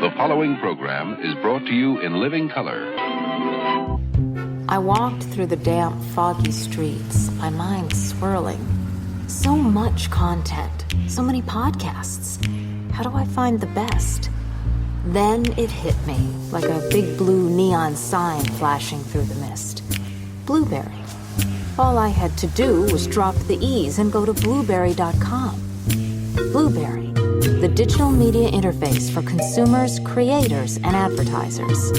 The following program is brought to you in living color. I walked through the damp, foggy streets, my mind swirling. So much content, so many podcasts. How do I find the best? Then it hit me, like a big blue neon sign flashing through the mist. Blueberry. All I had to do was drop the E's and go to blueberry.com. Blueberry, the digital media interface for consumers, creators, and advertisers.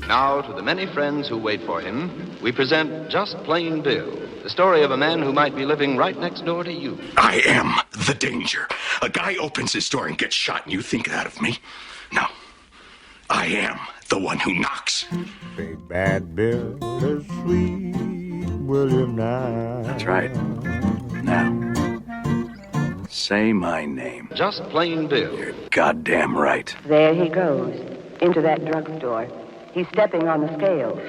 Now, to the many friends who wait for him, we present Just Plain Bill, the story of a man who might be living right next door to you. I am the danger. A guy opens his door and gets shot, and you think that of me? No. I am the one who knocks. Big Bad Bill is sweet William now. That's right. Now, say my name. Just Plain Bill. You're goddamn right. There he goes, into that drugstore. He's stepping on the scales.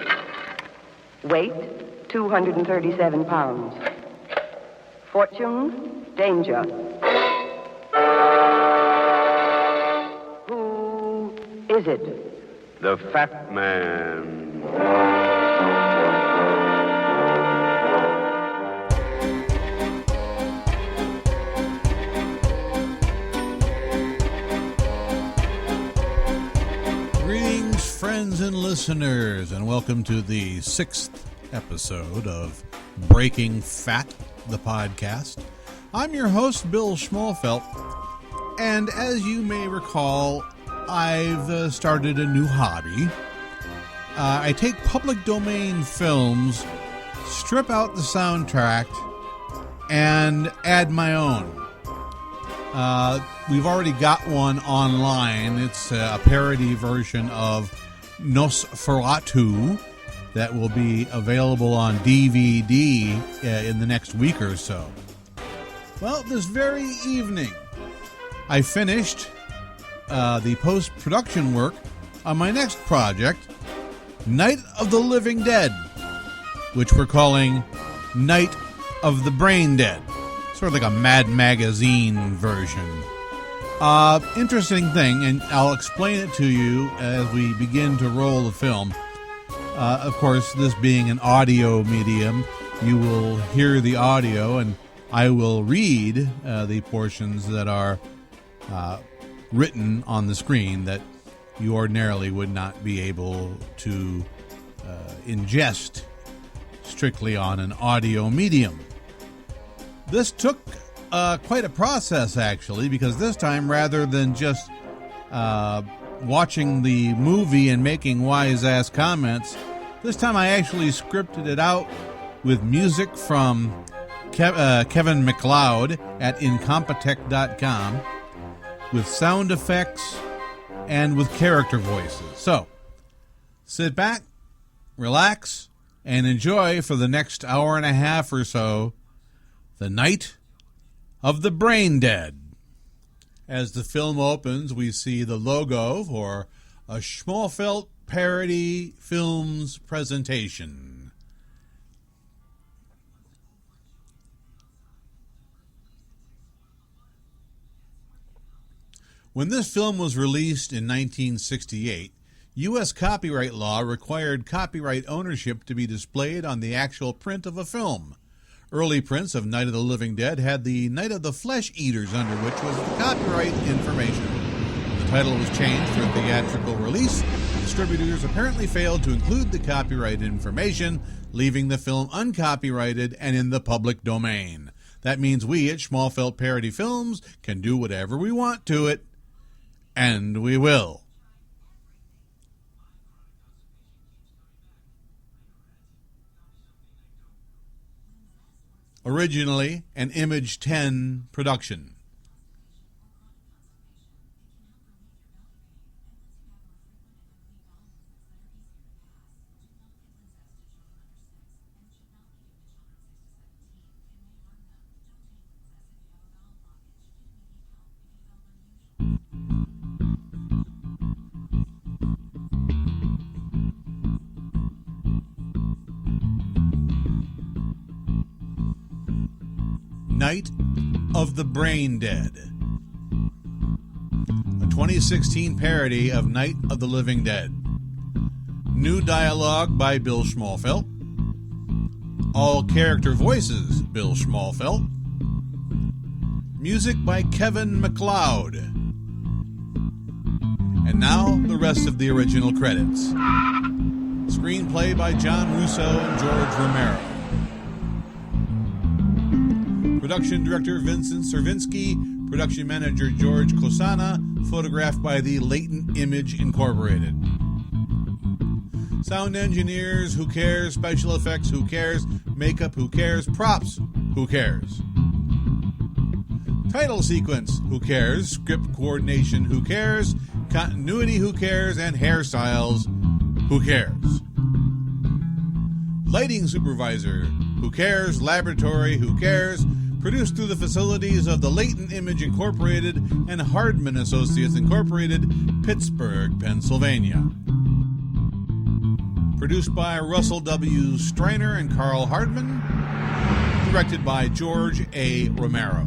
Weight, 237 pounds. Fortune, danger. Who is it? The Fat Man. Greetings, friends and listeners, and welcome to the 6th episode of Breaking Fat, the podcast. I'm your host, Bill Schmolfelt, and as you may recall, I've started a new hobby. I take public domain films, strip out the soundtrack, and add my own. We've already got one online. It's a parody version of Nosferatu that will be available on DVD in the next week or so. Well, this very evening, I finished the post-production work on my next project, Night of the Living Dead, which we're calling Night of the Brain Dead. Sort of like a Mad Magazine version. Interesting thing, and I'll explain it to you as we begin to roll the film. Of course, this being an audio medium, you will hear the audio, and I will read the portions that are written on the screen that you ordinarily would not be able to ingest strictly on an audio medium. This took quite a process, actually, because this time, rather than just watching the movie and making wise-ass comments, this time I actually scripted it out with music from Kevin MacLeod at Incompetech.com, with sound effects, and with character voices. So, sit back, relax, and enjoy for the next hour and a half or so the Night of the Brain Dead. As the film opens, we see the logo for a Schmolfelt Parody Films presentation. When this film was released in 1968, U.S. copyright law required copyright ownership to be displayed on the actual print of a film. Early prints of Night of the Living Dead had the Night of the Flesh Eaters under which was the copyright information. When the title was changed for a theatrical release, distributors apparently failed to include the copyright information, leaving the film uncopyrighted and in the public domain. That means we at Schmolfelt Parody Films can do whatever we want to it, and we will. Originally an Image 10 production. Night of the Brain Dead. A 2016 parody of Night of the Living Dead. New dialogue by Bill Schmalfelt. All character voices, Bill Schmalfelt. Music by Kevin MacLeod. And now, the rest of the original credits. Screenplay by John Russo and George Romero. Production director Vincent Cervinsky. Production manager George Kosana. Photographed by the Latent Image Incorporated. Sound engineers, who cares? Special effects, who cares? Makeup, who cares? Props, who cares? Title sequence, who cares? Script coordination, who cares? Continuity, who cares? And hairstyles, who cares? Lighting supervisor, who cares? Laboratory, who cares? Produced through the facilities of the Latent Image Incorporated and Hardman Associates Incorporated, Pittsburgh, Pennsylvania. Produced by Russell W. Streiner and Carl Hardman. Directed by George A. Romero.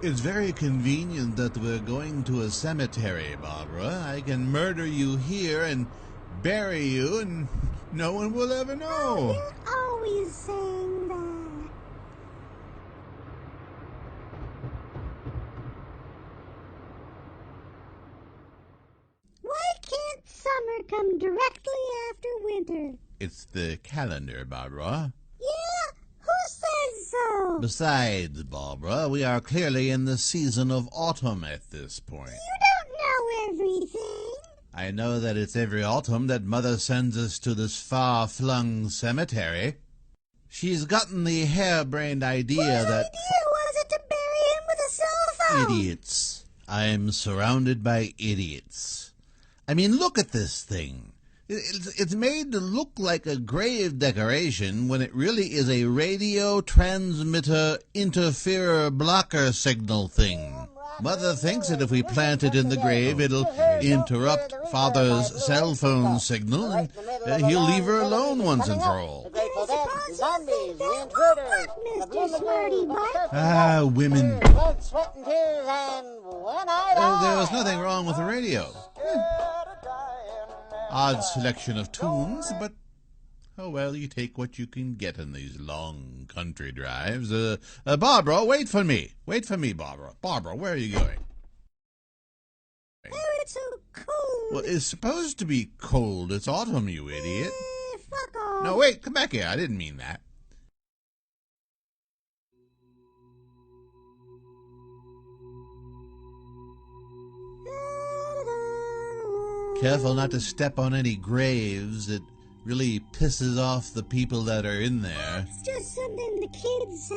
It's very convenient that we're going to a cemetery, Barbara. I can murder you here and bury you, and no one will ever know. Oh, you're always saying that. Why can't summer come directly after winter? It's the calendar, Barbara. Yeah? Who says so? Besides, Barbara, we are clearly in the season of autumn at this point. You don't know everything. I know that it's every autumn that Mother sends us to this far-flung cemetery. She's gotten the harebrained idea What that... idea was it to bury him with a cell phone? Idiots. I'm surrounded by idiots. I mean, look at this thing. It's made to look like a grave decoration when it really is a radio transmitter interferer blocker signal thing. Mother thinks that if we plant it in the grave, it'll interrupt Father's cell phone signal, and he'll leave her alone once and for all. Ah, women. There was nothing wrong with the radio. Odd selection of tunes, but oh well, you take what you can get in these long country drives. Barbara, wait for me. Wait for me, Barbara. Barbara, where are you going? Oh, it's so cold. Well, it's supposed to be cold. It's autumn, you idiot. Fuck off. No, wait, come back here. I didn't mean that. Careful not to step on any graves. It really pisses off the people that are in there. It's just something the kids say.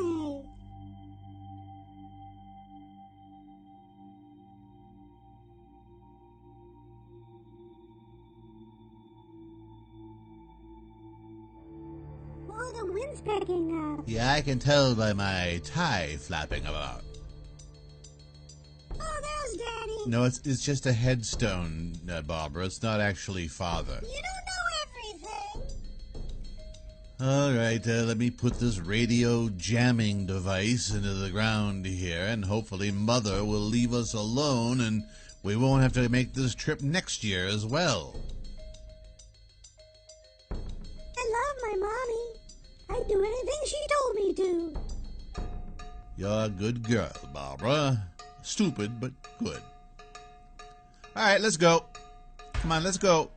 Oh, the wind's picking up. Yeah, I can tell by my tie flapping about. Oh, there's Daddy. No, it's just a headstone, Barbara. It's not actually Father. You don't know everything. All right, let me put this radio jamming device into the ground here, and hopefully Mother will leave us alone, and we won't have to make this trip next year as well. I love my mommy. I'd do anything she told me to. You're a good girl, Barbara. Stupid, but good. All right, let's go. Come on, let's go.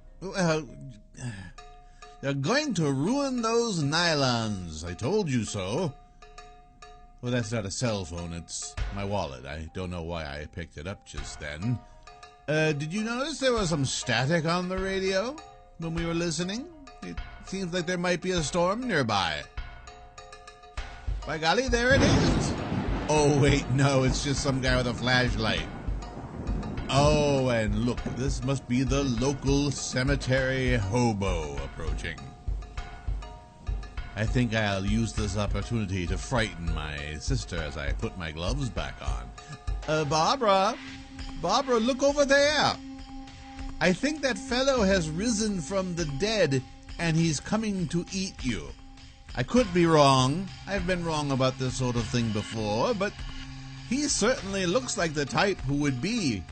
You're going to ruin those nylons. I told you so. Well, that's not a cell phone. It's my wallet. I don't know why I picked it up just then. Did you notice there was some static on the radio when we were listening? It seems like there might be a storm nearby. By golly, there it is. Oh, wait, no, it's just some guy with a flashlight. Oh, and look, this must be the local cemetery hobo approaching. I think I'll use this opportunity to frighten my sister as I put my gloves back on. Barbara, look over there. I think that fellow has risen from the dead, and he's coming to eat you. I could be wrong. I've been wrong about this sort of thing before, but he certainly looks like the type who would be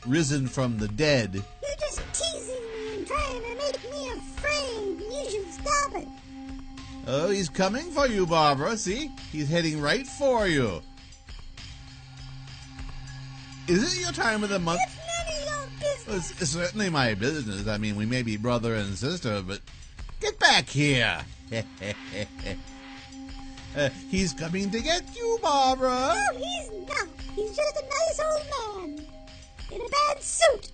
risen from the dead. You're just teasing me and trying to make me afraid. You should stop it. Oh, he's coming for you, Barbara. See? He's heading right for you. Is it your time of the month? It's none of your business. Well, it's certainly my business. I mean, we may be brother and sister, but get back here. He's coming to get you, Barbara. No, he's not. He's just a nice old man in a bad suit.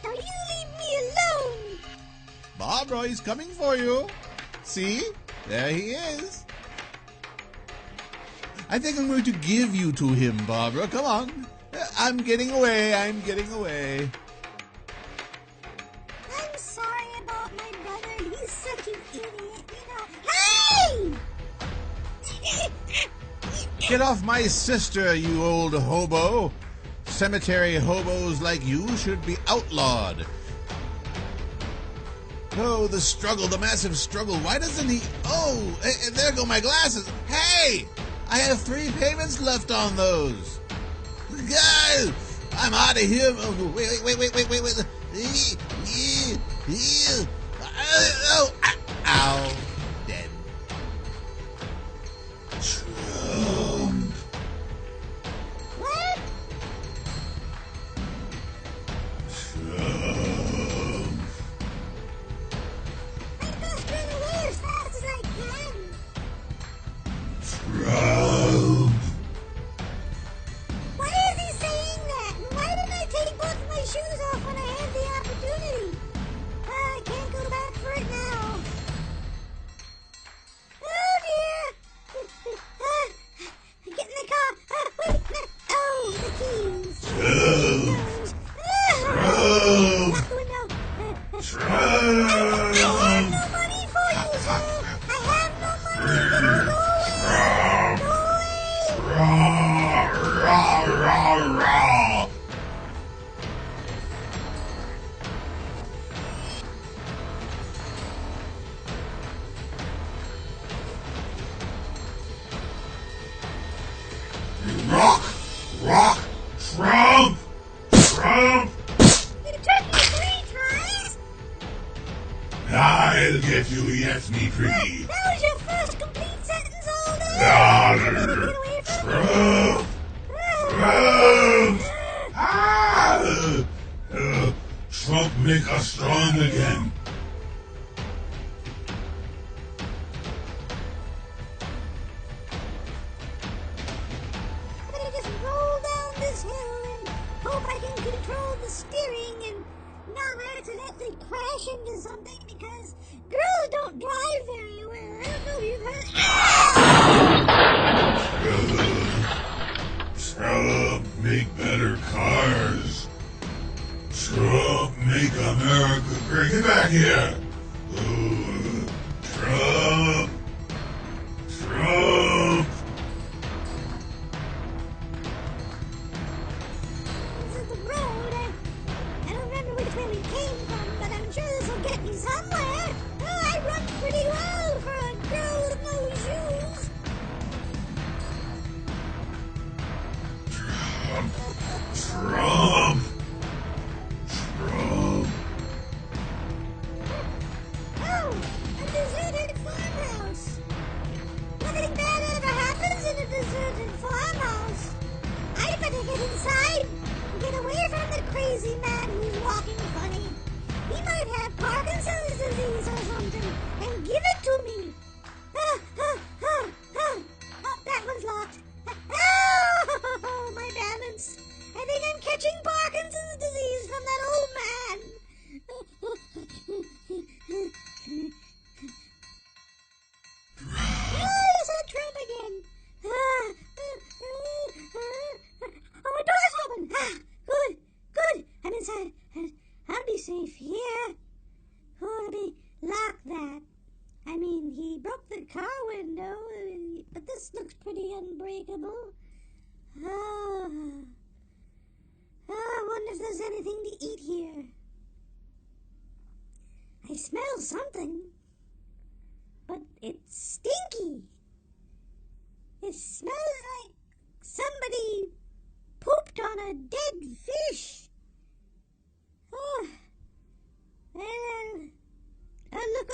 Now you leave me alone. Barbara, he's coming for you. See? There he is. I think I'm going to give you to him, Barbara. Come on. I'm getting away. I'm sorry about my brother. He's such an idiot, Hey! Get off my sister, you old hobo. Cemetery hobos like you should be outlawed. Oh, the struggle, the massive struggle. Why doesn't he... Oh, there go my glasses. Hey! I have 3 payments left on those. Guys, I'm out of here. Oh, wait. Ow. Dead. Trump. What? Trump. I must run away as fast as I can. Trump. Why is he saying that? Why didn't I take both of my shoes off when I had the opportunity? I can't go back for it now. Oh dear! Get in the car! Wait! Oh, the keys! Out the window! I have no money for you, sir! I have no money! Go away! Go away! Rock, Trump! You took me 3 times? I'll get you yet, me pretty. That was your first complete sentence all day. Trump! Trump make us strong again. I'm gonna just roll down this hill and hope I can control the steering and not accidentally crash into something because girls don't drive very well. I don't know if you've heard. Trump make better cars. Trump make America great. Get back here. Trump. This is the road. I don't remember which way we came from, but I'm sure this will get me somewhere. Oh, I run pretty well for a girl with no shoes. Trump. Oh, a deserted farmhouse. Nothing bad ever happens in a deserted farmhouse. I better get inside and get away from the crazy man who's walking funny. He might have Parkinson's disease or something, and give it to me. Oh, that one's locked. Oh, my balance. I think I'm catching Parkinson's disease. I'll be safe here. Oh, let me lock that. I mean, he broke the car window, but this looks pretty unbreakable. Oh, I wonder if there's anything to eat here. I smell something, but it's stinky. It smells like somebody pooped on a dead fish. Oh, look,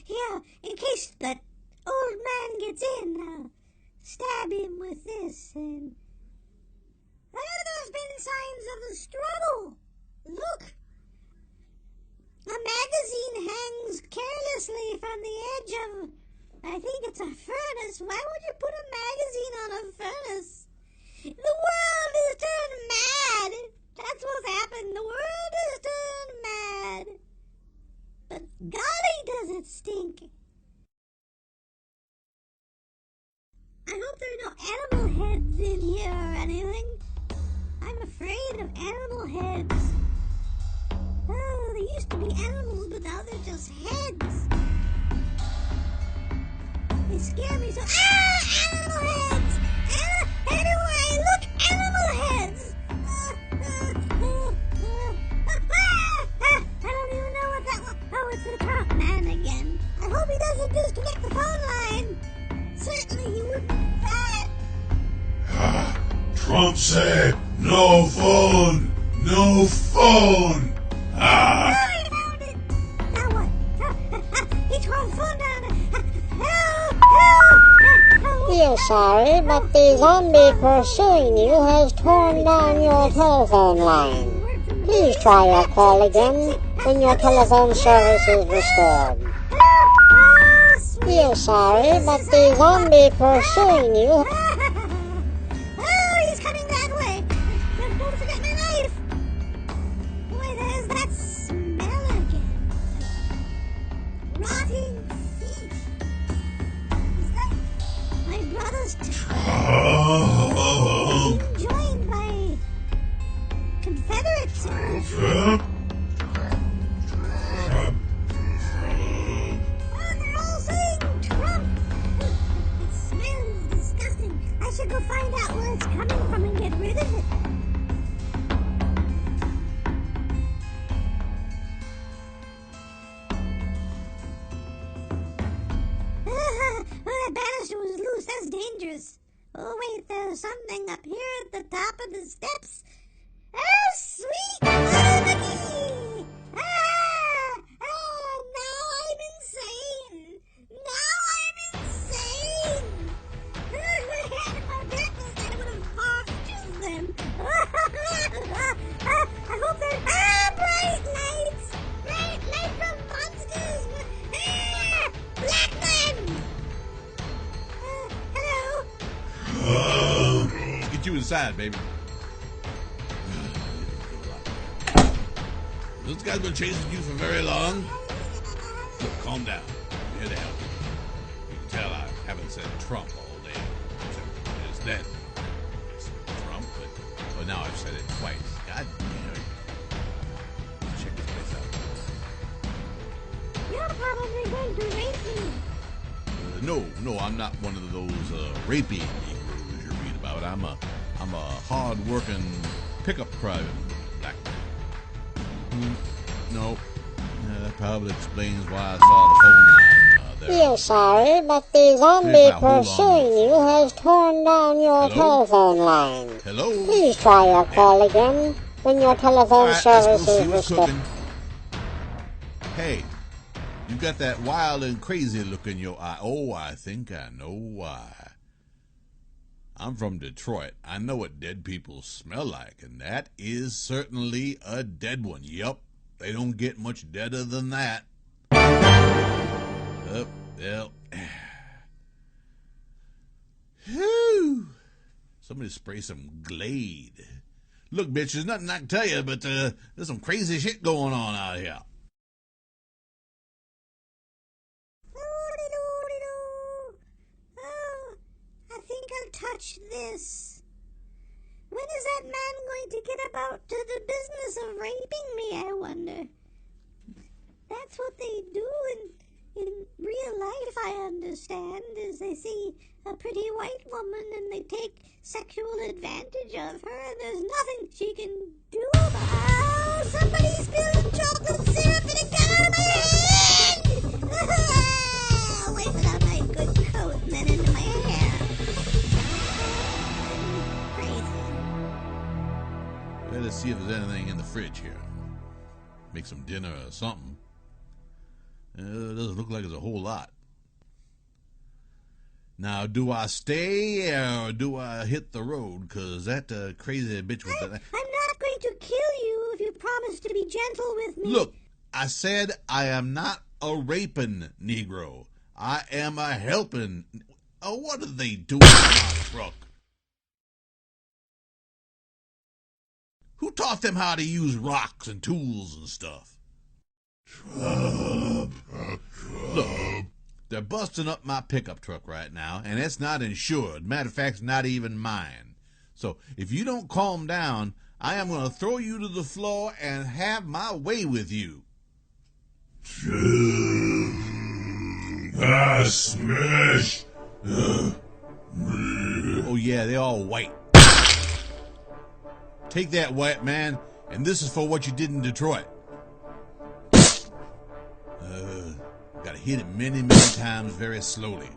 yeah, in case that old man gets in, I'll stab him with this, and there's been signs of a struggle. Look, a magazine hangs carelessly from the edge of, I think it's a furnace. Why would you put a magazine on a furnace? The world is turned mad. That's what's happened. The world is turned mad. But golly, does it stink. I hope there are no animal heads in here or anything. I'm afraid of animal heads. Oh, there used to be animals, but now they're just heads. They scare me so. Ah! Animal heads! Anywhere I look, animal heads! I don't even know what that was. Oh, it's the Trump man again. I hope he doesn't disconnect the phone line. Certainly he wouldn't do that. Trump said, no phone! No phone! I found it! Now what? He tore the phone down. Help! Help! We're sorry, but the zombie pursuing you has torn down your telephone line. Please try your call again when your telephone service is restored. We're sorry, but the zombie pursuing you... Oh, he's coming that way. Don't forget my knife. Boy, there's that smell again. Rotting feet. Is that my brother's being joined by Confederates? Oh, they're all saying Trump. It smells disgusting. I should go find out where it's coming from and get rid of it. Oh, that banister was loose. That's dangerous. Oh, wait, there's something up here at the top of the steps. Oh, sweet harmony! Now I'm insane! Now I'm insane! If I had my breakfast, I would have barfed just then. I hope they're... bright lights! Bright light from monsters! Black men! Hello? Let's get you inside, baby. Those guys been chasing you for very long? Look, calm down. I'm here to help you. You can tell I haven't said Trump all day. It's dead. It's Trump, but now I've said it twice. God damn it. Check this place out. You're probably going to rape me. No, I'm not one of those rapey Negroes you read about. I'm a hard-working pickup private black man. No. That probably explains why I saw the phone line there. We're sorry, but the zombie pursuing you has torn down your telephone line. Hello? Please try your call again when your telephone service is restored. Hey, you got that wild and crazy look in your eye. Oh, I think I know why. I'm from Detroit. I know what dead people smell like, and that is certainly a dead one. Yup, they don't get much deader than that. Well. Whew. Somebody spray some Glade. Look, bitch, there's nothing I can tell you, but there's some crazy shit going on out here. Touch this. When is that man going to get about to the business of of raping me, I wonder. That's what they do in real life, I understand, is they see a pretty white woman and they take sexual advantage of her, and there's nothing she can do about it. Oh, somebody's spilling chocolate syrup and it got out of my hand! Wipe it on my good coat and then into my hair. Crazy. Let's see if there's anything in the fridge here. Make some dinner or something. It doesn't look like there's a whole lot. Now, do I stay or do I hit the road? Because that crazy bitch with the... I'm not going to kill you if you promise to be gentle with me. Look, I said I am not a raping Negro. I am a helping... Oh, what are they doing in my truck? Who taught them how to use rocks and tools and stuff? Look, they're busting up my pickup truck right now, and it's not insured. Matter of fact, it's not even mine. So if you don't calm down, I am going to throw you to the floor and have my way with you. I smash. Oh yeah, they're all white. Take that, white man, and this is for what you did in Detroit. Gotta hit it many, many times very slowly.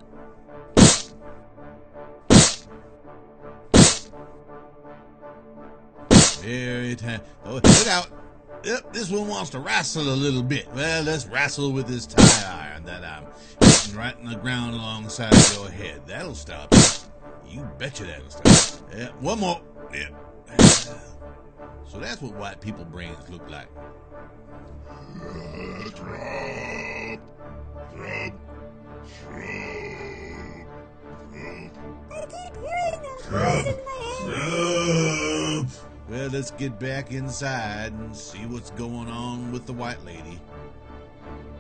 Every time. Oh, look out. Yep, this one wants to wrestle a little bit. Well, let's wrestle with this tire iron that I'm hitting right in the ground alongside of your head. That'll stop it. You betcha that'll stop it. Yeah, one more. Yeah. So that's what white people brains look like. Well, let's get back inside and see what's going on with the white lady.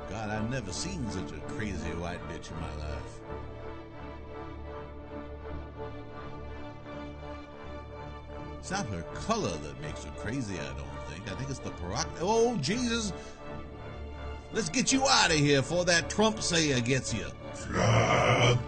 God, I've never seen such a crazy white bitch in my life. It's not her color that makes her crazy, I don't think. I think it's the prerogative. Oh, Jesus! Let's get you out of here before that Trump sayer gets you. Trump.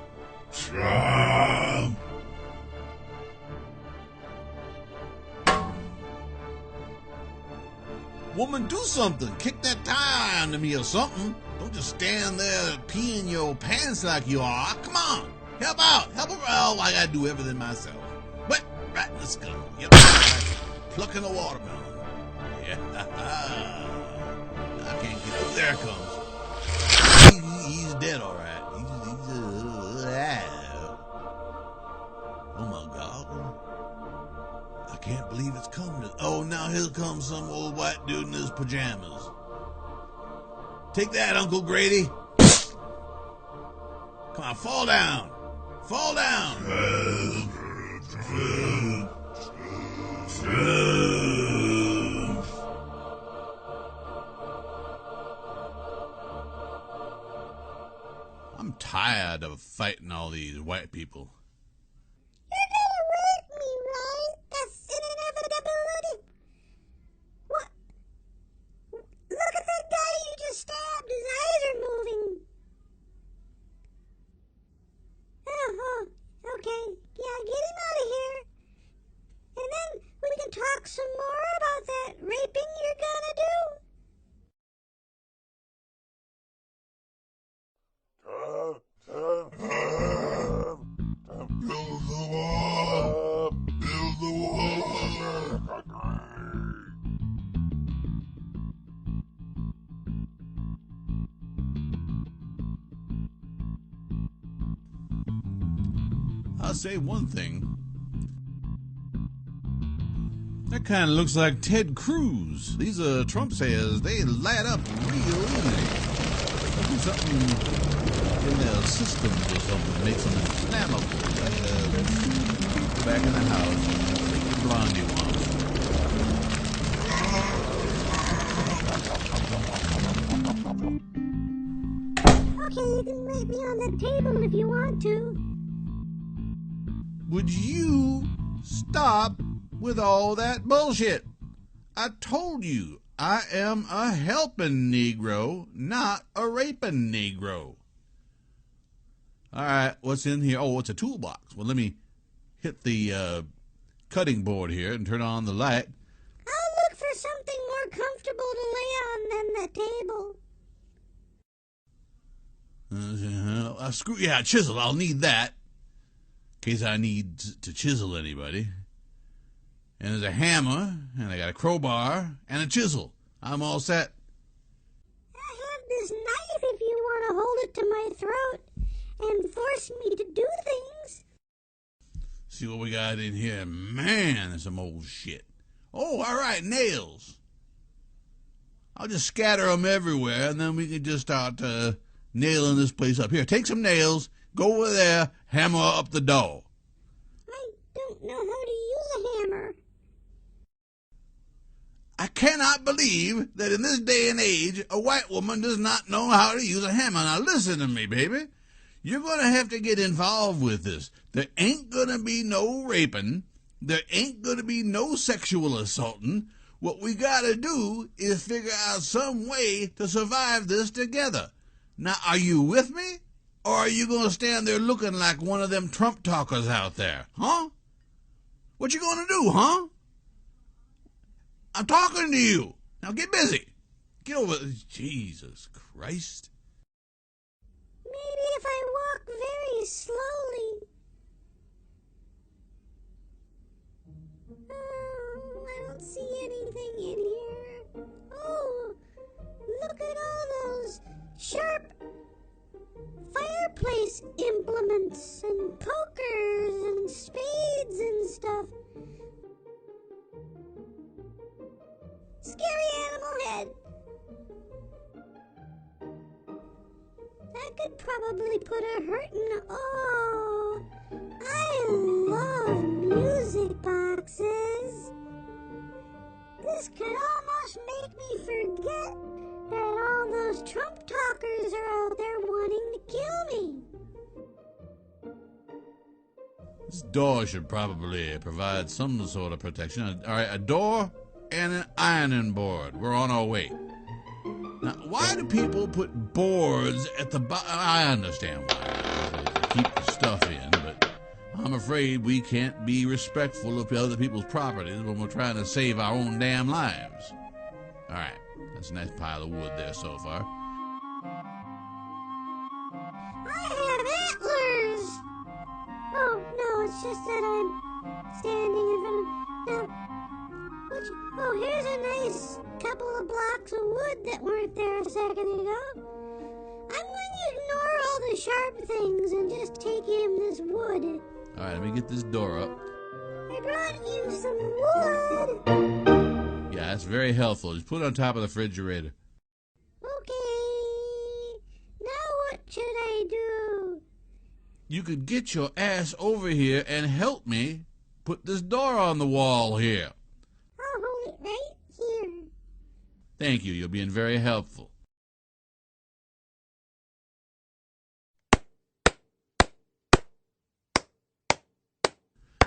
Woman, do something. Kick that tire onto me or something. Don't just stand there peeing your pants like you are. Come on. Help out. Help her out. I gotta do everything myself. But, right, let's go. Yep. Plucking a watermelon. Yeah. I can't get up. There it comes. He's dead, all right. Oh, my God. I can't believe it's coming. Oh, now here comes some old white dude in his pajamas. Take that, Uncle Grady. Come on, fall down. Fall down. I'm tired of fighting all these white people. You're gonna rape me, right? That's an inevitability. What? Look at that guy you just stabbed. His eyes are moving. Oh, okay. Yeah, get him out of here. And then we can talk some more about that raping you're gonna do. Build the wall. Build the wall. I'll say one thing. That kind of looks like Ted Cruz. These Trump sayers, they light up real easy. There's something in their systems or something makes them inflammable. Let's go back in the house and take the blondie one. Okay, you can rape me on the table if you want to. Would you stop with all that bullshit? I told you, I am a helping Negro, not a raping Negro. All right, what's in here? Oh, it's a toolbox. Well, let me hit the cutting board here and turn on the light. I'll look for something more comfortable to lay on than the table. Yeah, chisel. I'll need that in case I need to chisel anybody. And there's a hammer, and I got a crowbar and a chisel. I'm all set. I have this knife if you want to hold it to my throat and force me to do things. See what we got in here. Man, there's some old shit. Oh, all right, nails. I'll just scatter them everywhere, and then we can just start nailing this place up. Here, take some nails, go over there, hammer up the door. I don't know how to use a hammer. I cannot believe that in this day and age, a white woman does not know how to use a hammer. Now listen to me, baby. You're going to have to get involved with this. There ain't going to be no raping. There ain't going to be no sexual assaulting. What we got to do is figure out some way to survive this together. Now, are you with me? Or are you going to stand there looking like one of them Trump talkers out there? Huh? What you going to do, huh? I'm talking to you. Now get busy. Get over this. Jesus Christ. Maybe if I walk very slowly. Oh, I don't see anything in here. Oh, look at all those sharp fireplace implements and pokers and spades and stuff. Scary animal head. That could probably put a hurtin'. Oh, I love music boxes. This could almost make me forget that all those Trump talkers are out there wanting to kill me. This door should probably provide some sort of protection. All right, a door and an ironing board. We're on our way. Now, why do people put boards at the bottom? I understand why. To keep the stuff in, but I'm afraid we can't be respectful of other people's properties when we're trying to save our own damn lives. All right, that's a nice pile of wood there so far. I have antlers! Oh, no, it's just that I'm standing in front of... No. Oh, here's a nice couple of blocks of wood that weren't there a second ago. I'm going to ignore all the sharp things and just take in this wood. All right, let me get this door up. I brought you some wood. Yeah, that's very helpful. Just put it on top of the refrigerator. Okay. Now what should I do? You could get your ass over here and help me put this door on the wall here. I'll hold it right here. Thank you. You're being very helpful.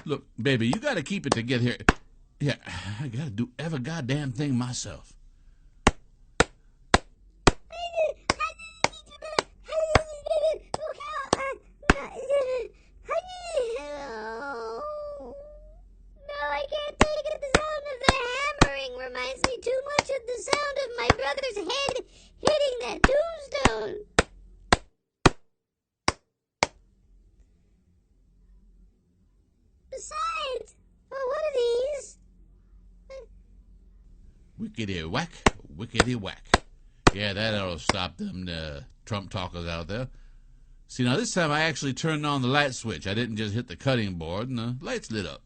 Look, baby, you got to keep it together here. Yeah, I got to do every goddamn thing myself. Reminds me too much of the sound of my brother's head hitting that tombstone. Besides, oh, what are these? Wickety whack, wickety whack. Yeah, that'll stop them Trump talkers out there. See, now this time I actually turned on the light switch. I didn't just hit the cutting board and the lights lit up.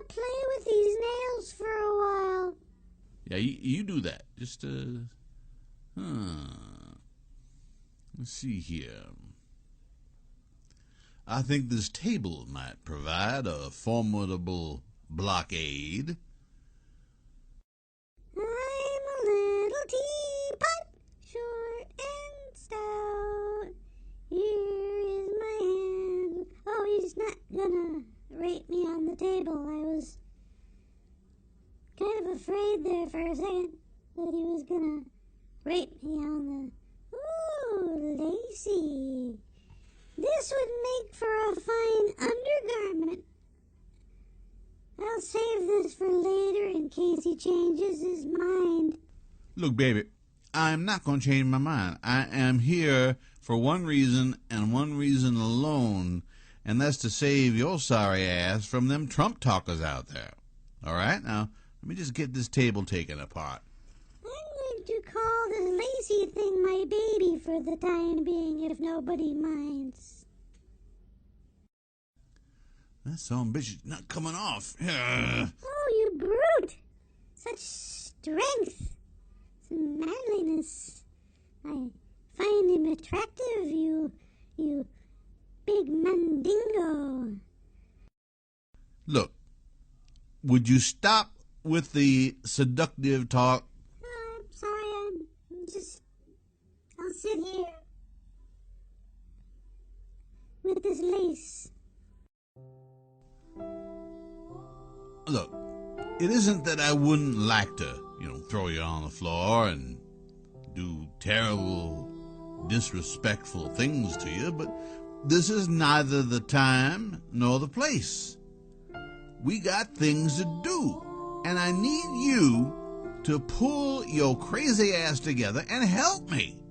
Play with these nails for a while. Yeah, you do that. Just, let's see here. I think this table might provide a formidable blockade. I'm a little teapot, short and stout. Here is my hand. Oh, he's not gonna rape me on the table. I was of afraid there for a second that he was gonna rape me on the... Ooh, lacy. This would make for a fine undergarment. I'll save this for later in case he changes his mind. Look, baby, I'm not going to change my mind. I am here for one reason and one reason alone, and that's to save your sorry ass from them Trump talkers out there. All right? Now, let me just get this table taken apart. I'm going to call this lacy thing my baby for the time being, if nobody minds. That son bitch is not coming off. Oh, you brute! Such strength, some manliness. I find him attractive, you big mandingo. Look, would you stop with the seductive talk? I'm sorry, I'll sit here with this lace. Look, it isn't that I wouldn't like to, throw you on the floor and do terrible, disrespectful things to you, but this is neither the time nor the place. We got things to do, and I need you to pull your crazy ass together and help me.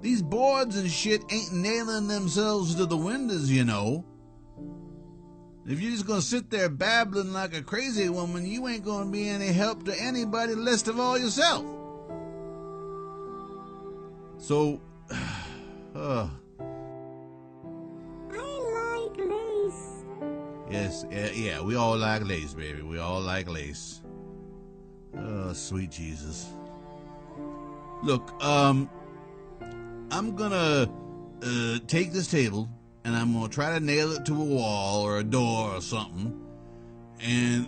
These boards and shit ain't nailing themselves to the windows, If you're just going to sit there babbling like a crazy woman, you ain't going to be any help to anybody, least of all yourself. So, I like lace. Yes, yeah, we all like lace, baby. We all like lace. Oh, sweet Jesus. Look, I'm gonna take this table and I'm gonna try to nail it to a wall or a door or something, and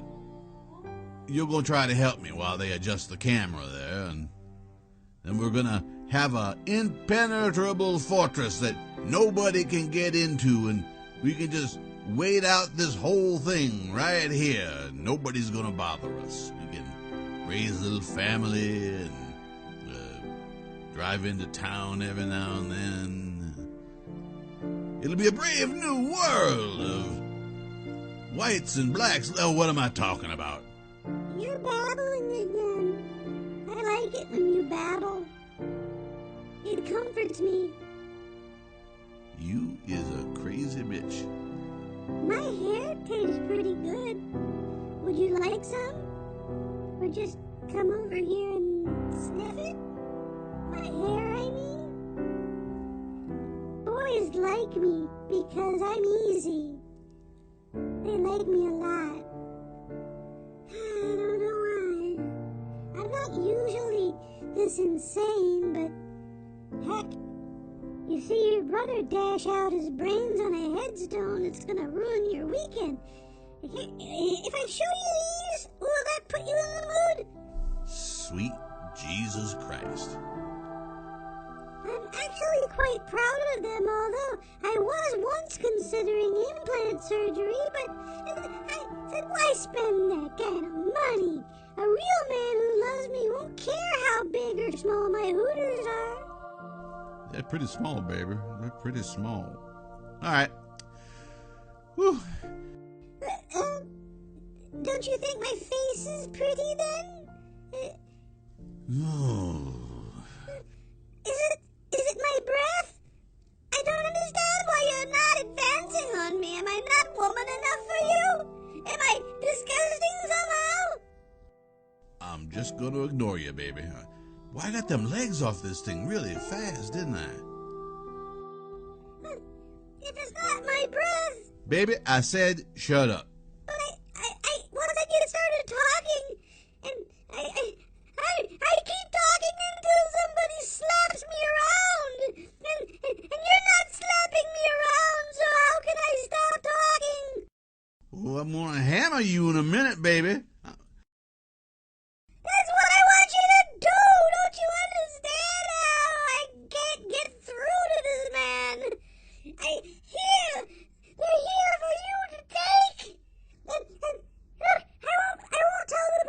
you're gonna try to help me while they adjust the camera there, and then we're gonna have an impenetrable fortress that nobody can get into, and we can just wait out this whole thing right here. Nobody's gonna bother us. We can raise a little family and drive into town every now and then. It'll be a brave new world of whites and blacks. Oh, what am I talking about? You're babbling again. I like it when you babble. It comforts me. You is a crazy bitch. My hair tastes pretty good. Would you like some? Or just come over here and sniff it? My hair, I mean? Boys like me because I'm easy. They like me a lot. I don't know why. I'm not usually this insane, but heck, you see your brother dash out his brains on a headstone, it's gonna ruin your weekend. If I show you these, will that put you in the mood? Sweet Jesus Christ. I'm actually quite proud of them, although I was once considering implant surgery, but I said, why spend that kind of money? A real man who loves me won't care how big or small my hooters are. They're pretty small, baby. They're pretty small. All right. Whew. Don't you think my face is pretty then? Oh. Is it my breath? I don't understand why you're not advancing on me. Am I not woman enough for you? Am I disgusting somehow? I'm just going to ignore you, baby. Well, I got them legs off this thing really fast, didn't I? If it's not my breath. Baby, I said shut up. But I once I get started talking, and I keep talking until somebody slaps me around. And you're not slapping me around, so how can I stop talking? Oh, I'm going to hammer you in a minute, baby. That's what I want you to do! Don't you understand how I can't get through to this man? They're here for you to take! And look, I won't tell the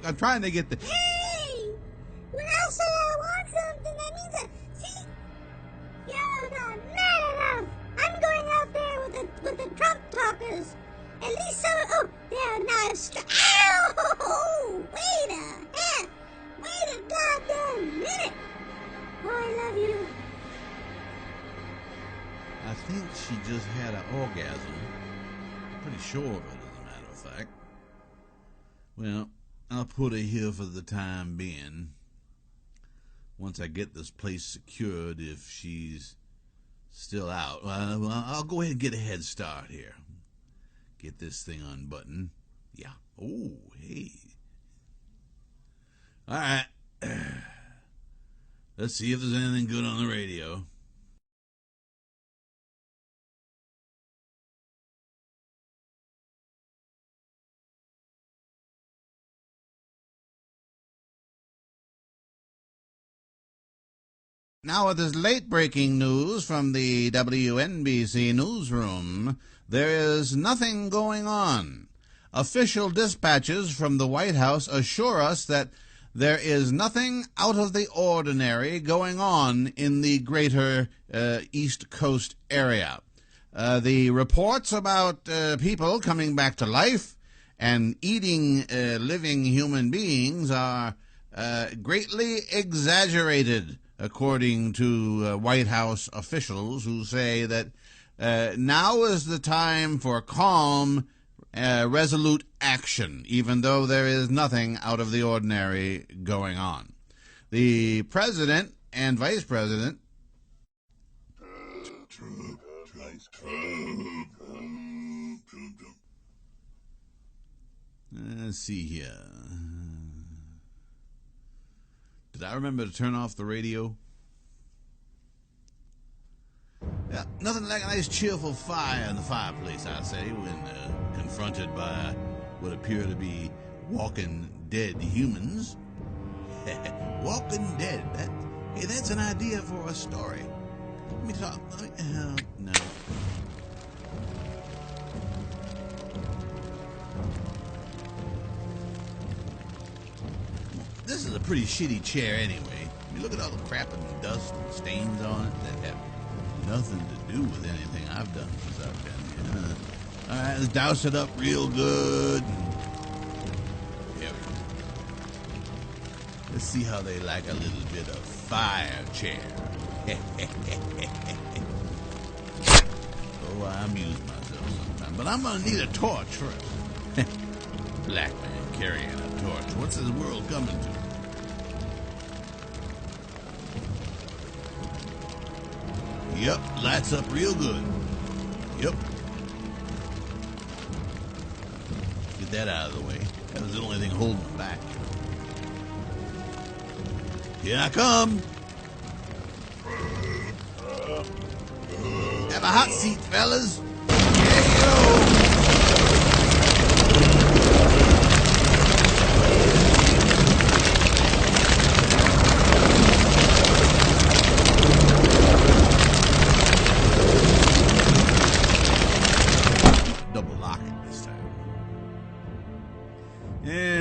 Look, I'm trying to get the... Hey! When I say I want something, that means that... See? You're not mad enough! I'm going out there with the Trump talkers. At least some... Oh, they're not... Ow! Wait a goddamn minute! Oh, I love you. I think she just had an orgasm. Pretty sure of it, as a matter of fact. Well, I'll put her here for the time being. Once I get this place secured, if she's still out, well, I'll go ahead and get a head start here. Get this thing unbuttoned. Yeah. Oh, hey. All right. Let's see if there's anything good on the radio. Now with this late-breaking news from the WNBC newsroom, there is nothing going on. Official dispatches from the White House assure us that there is nothing out of the ordinary going on in the greater East Coast area. The reports about people coming back to life and eating living human beings are greatly exaggerated, according to White House officials who say that now is the time for calm, resolute action, even though there is nothing out of the ordinary going on. The president and vice president let's see here. Did I remember to turn off the radio? Yeah, nothing like a nice cheerful fire in the fireplace, I say, when confronted by what appear to be walking dead humans. Walking dead. Hey, that's an idea for a story. Let me talk. No. This is a pretty shitty chair anyway. I mean, look at all the crap and dust and stains on it that have nothing to do with anything I've done since I've been here. All right, let's douse it up real good. There we go. Let's see how they like a little bit of fire chair. Oh, I amuse myself sometimes. But I'm going to need a torch first. Black man carrying a torch. What's this world coming to? Yep, lights up real good. Yep. Get that out of the way. That was the only thing holding me back. Here I come. Have a hot seat, fellas. Here you go.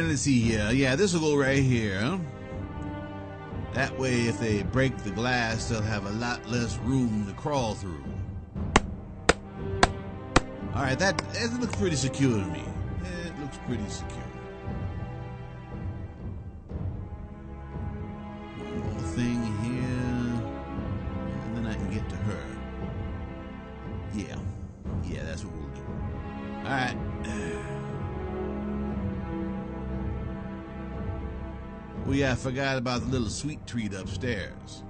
Let's see here. Yeah, this will go right here. That way, if they break the glass, they'll have a lot less room to crawl through. All right, that looks pretty secure to me. It looks pretty secure. One more thing here, and then I can get to her. Yeah, that's what we'll do. All right. Oh yeah, I forgot about the little sweet treat upstairs.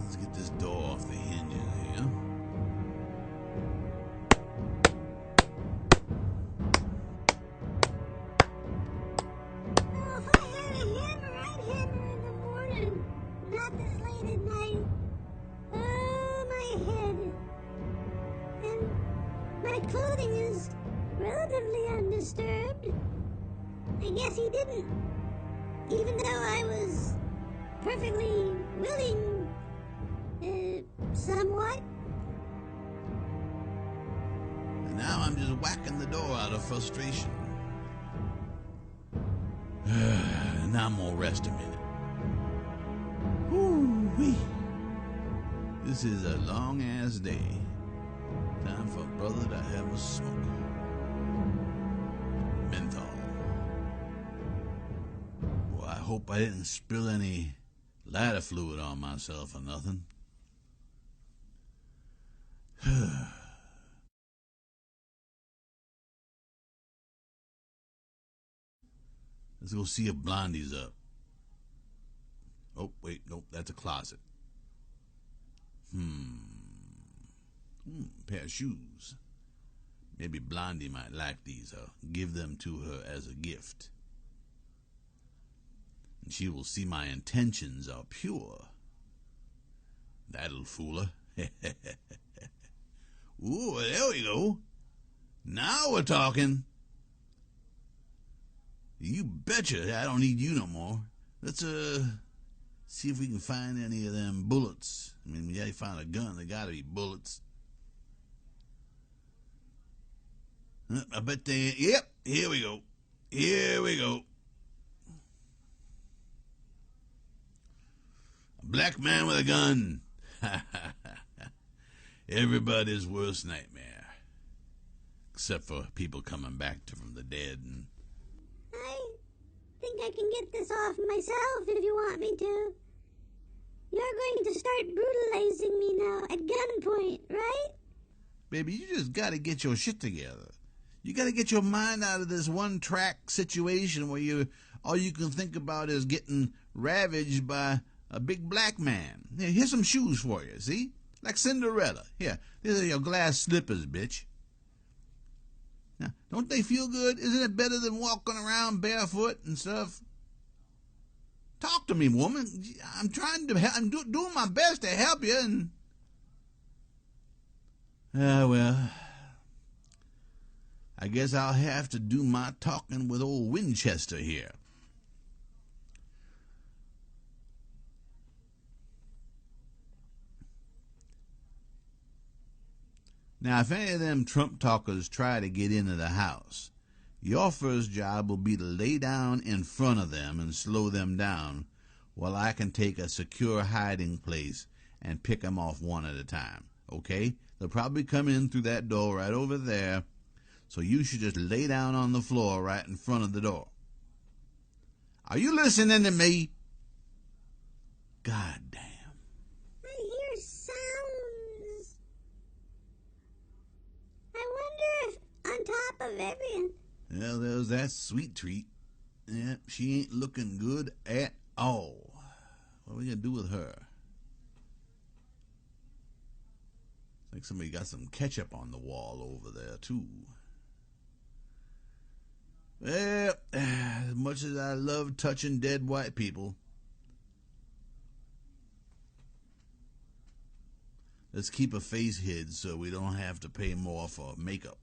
Let's get this door off the hinges here. Oh, if I had a hammer, I'd hammer in the morning, not this late at night. Oh, my head. And my clothing is relatively undisturbed. I guess he didn't. Even though I was perfectly willing, somewhat. I'm just whacking the door out of frustration. Now I'm gonna rest a minute. Woo-wee. This is a long-ass day. Time for brother to have a smoke. Menthol. Boy, I hope I didn't spill any lighter fluid on myself or nothing. Let's go see if Blondie's up. Oh, wait, nope, that's a closet. Pair of shoes. Maybe Blondie might like these. I'll give them to her as a gift. And she will see my intentions are pure. That'll fool her. Ooh, there we go. Now we're talking. You betcha I don't need you no more. Let's, see if we can find any of them bullets. I mean, yeah, you found a gun, there gotta be bullets. I bet they, yep, here we go. Here we go. A black man with a gun. Everybody's worst nightmare. Except for people coming back from the dead. And I think I can get this off myself if you want me to. You're going to start brutalizing me now at gunpoint, right? Baby, you just gotta get your shit together. You gotta get your mind out of this one-track situation where all you can think about is getting ravaged by a big black man. Here, here's some shoes for you, see? Like Cinderella. Here, these are your glass slippers, bitch. Now, don't they feel good? Isn't it better than walking around barefoot and stuff? Talk to me, woman. I'm trying to help. I'm doing my best to help you, and well, I guess I'll have to do my talking with old Winchester here. Now, if any of them Trump talkers try to get into the house, your first job will be to lay down in front of them and slow them down while I can take a secure hiding place and pick them off one at a time, okay? They'll probably come in through that door right over there, so you should just lay down on the floor right in front of the door. Are you listening to me? God damn. I hear sounds. I wonder if on top of everything... Well, there's that sweet treat. Yeah, she ain't looking good at all. What are we gonna do with her? It's like somebody got some ketchup on the wall over there, too. Well, as much as I love touching dead white people, let's keep a face hid so we don't have to pay more for makeup.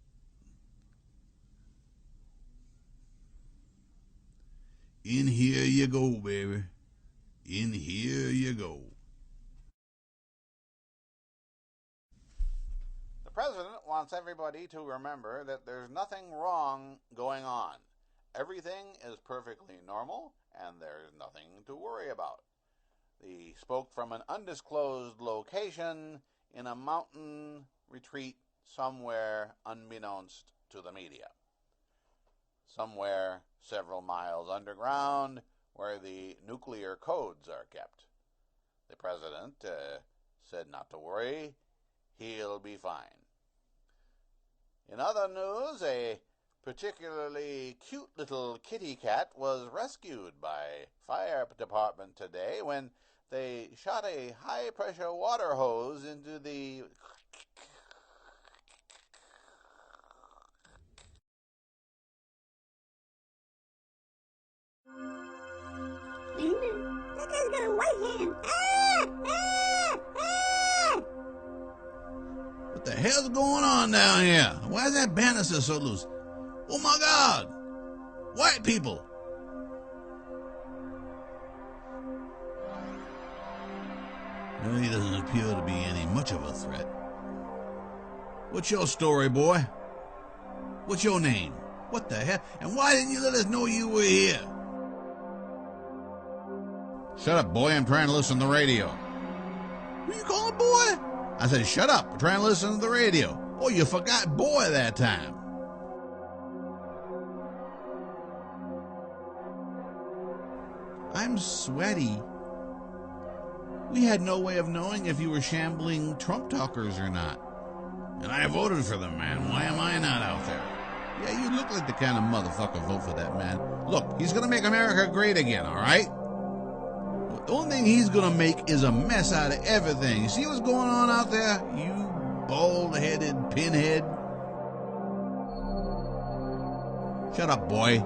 In here you go, baby. In here you go. The president wants everybody to remember that there's nothing wrong going on. Everything is perfectly normal, and there's nothing to worry about. He spoke from an undisclosed location in a mountain retreat somewhere unbeknownst to the media. Somewhere several miles underground where the nuclear codes are kept. The president said not to worry, he'll be fine. In other news, a particularly cute little kitty cat was rescued by fire department today when they shot a high-pressure water hose into the... That guy's got a white hand. Ah! Ah! Ah! What the hell's going on down here? Why is that banister so loose? Oh my God! White people! Well, he doesn't appear to be any much of a threat. What's your story, boy? What's your name? What the hell? And why didn't you let us know you were here? Shut up, boy. I'm trying to listen to the radio. Who you calling boy? I said, shut up. I'm trying to listen to the radio. Oh, you forgot boy that time. I'm sweaty. We had no way of knowing if you were shambling Trump talkers or not. And I voted for them, man. Why am I not out there? Yeah, you look like the kind of motherfucker vote for that man. Look, he's gonna make America great again, all right? The only thing he's gonna make is a mess out of everything. You see what's going on out there? You bald-headed pinhead. Shut up, boy.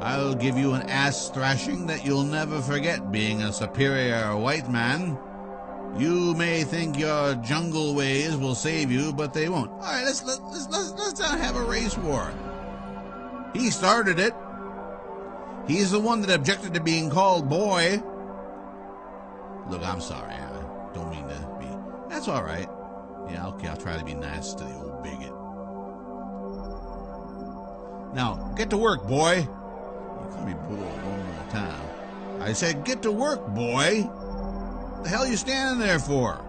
I'll give you an ass thrashing that you'll never forget, being a superior white man. You may think your jungle ways will save you, but they won't. All right, let's not have a race war. He started it. He's the one that objected to being called boy. Look, I'm sorry. I don't mean to be. That's all right. Yeah, okay, I'll try to be nice to the old bigot. Now, get to work, boy. You call me boy one more time. I said, get to work, boy. What the hell are you standing there for?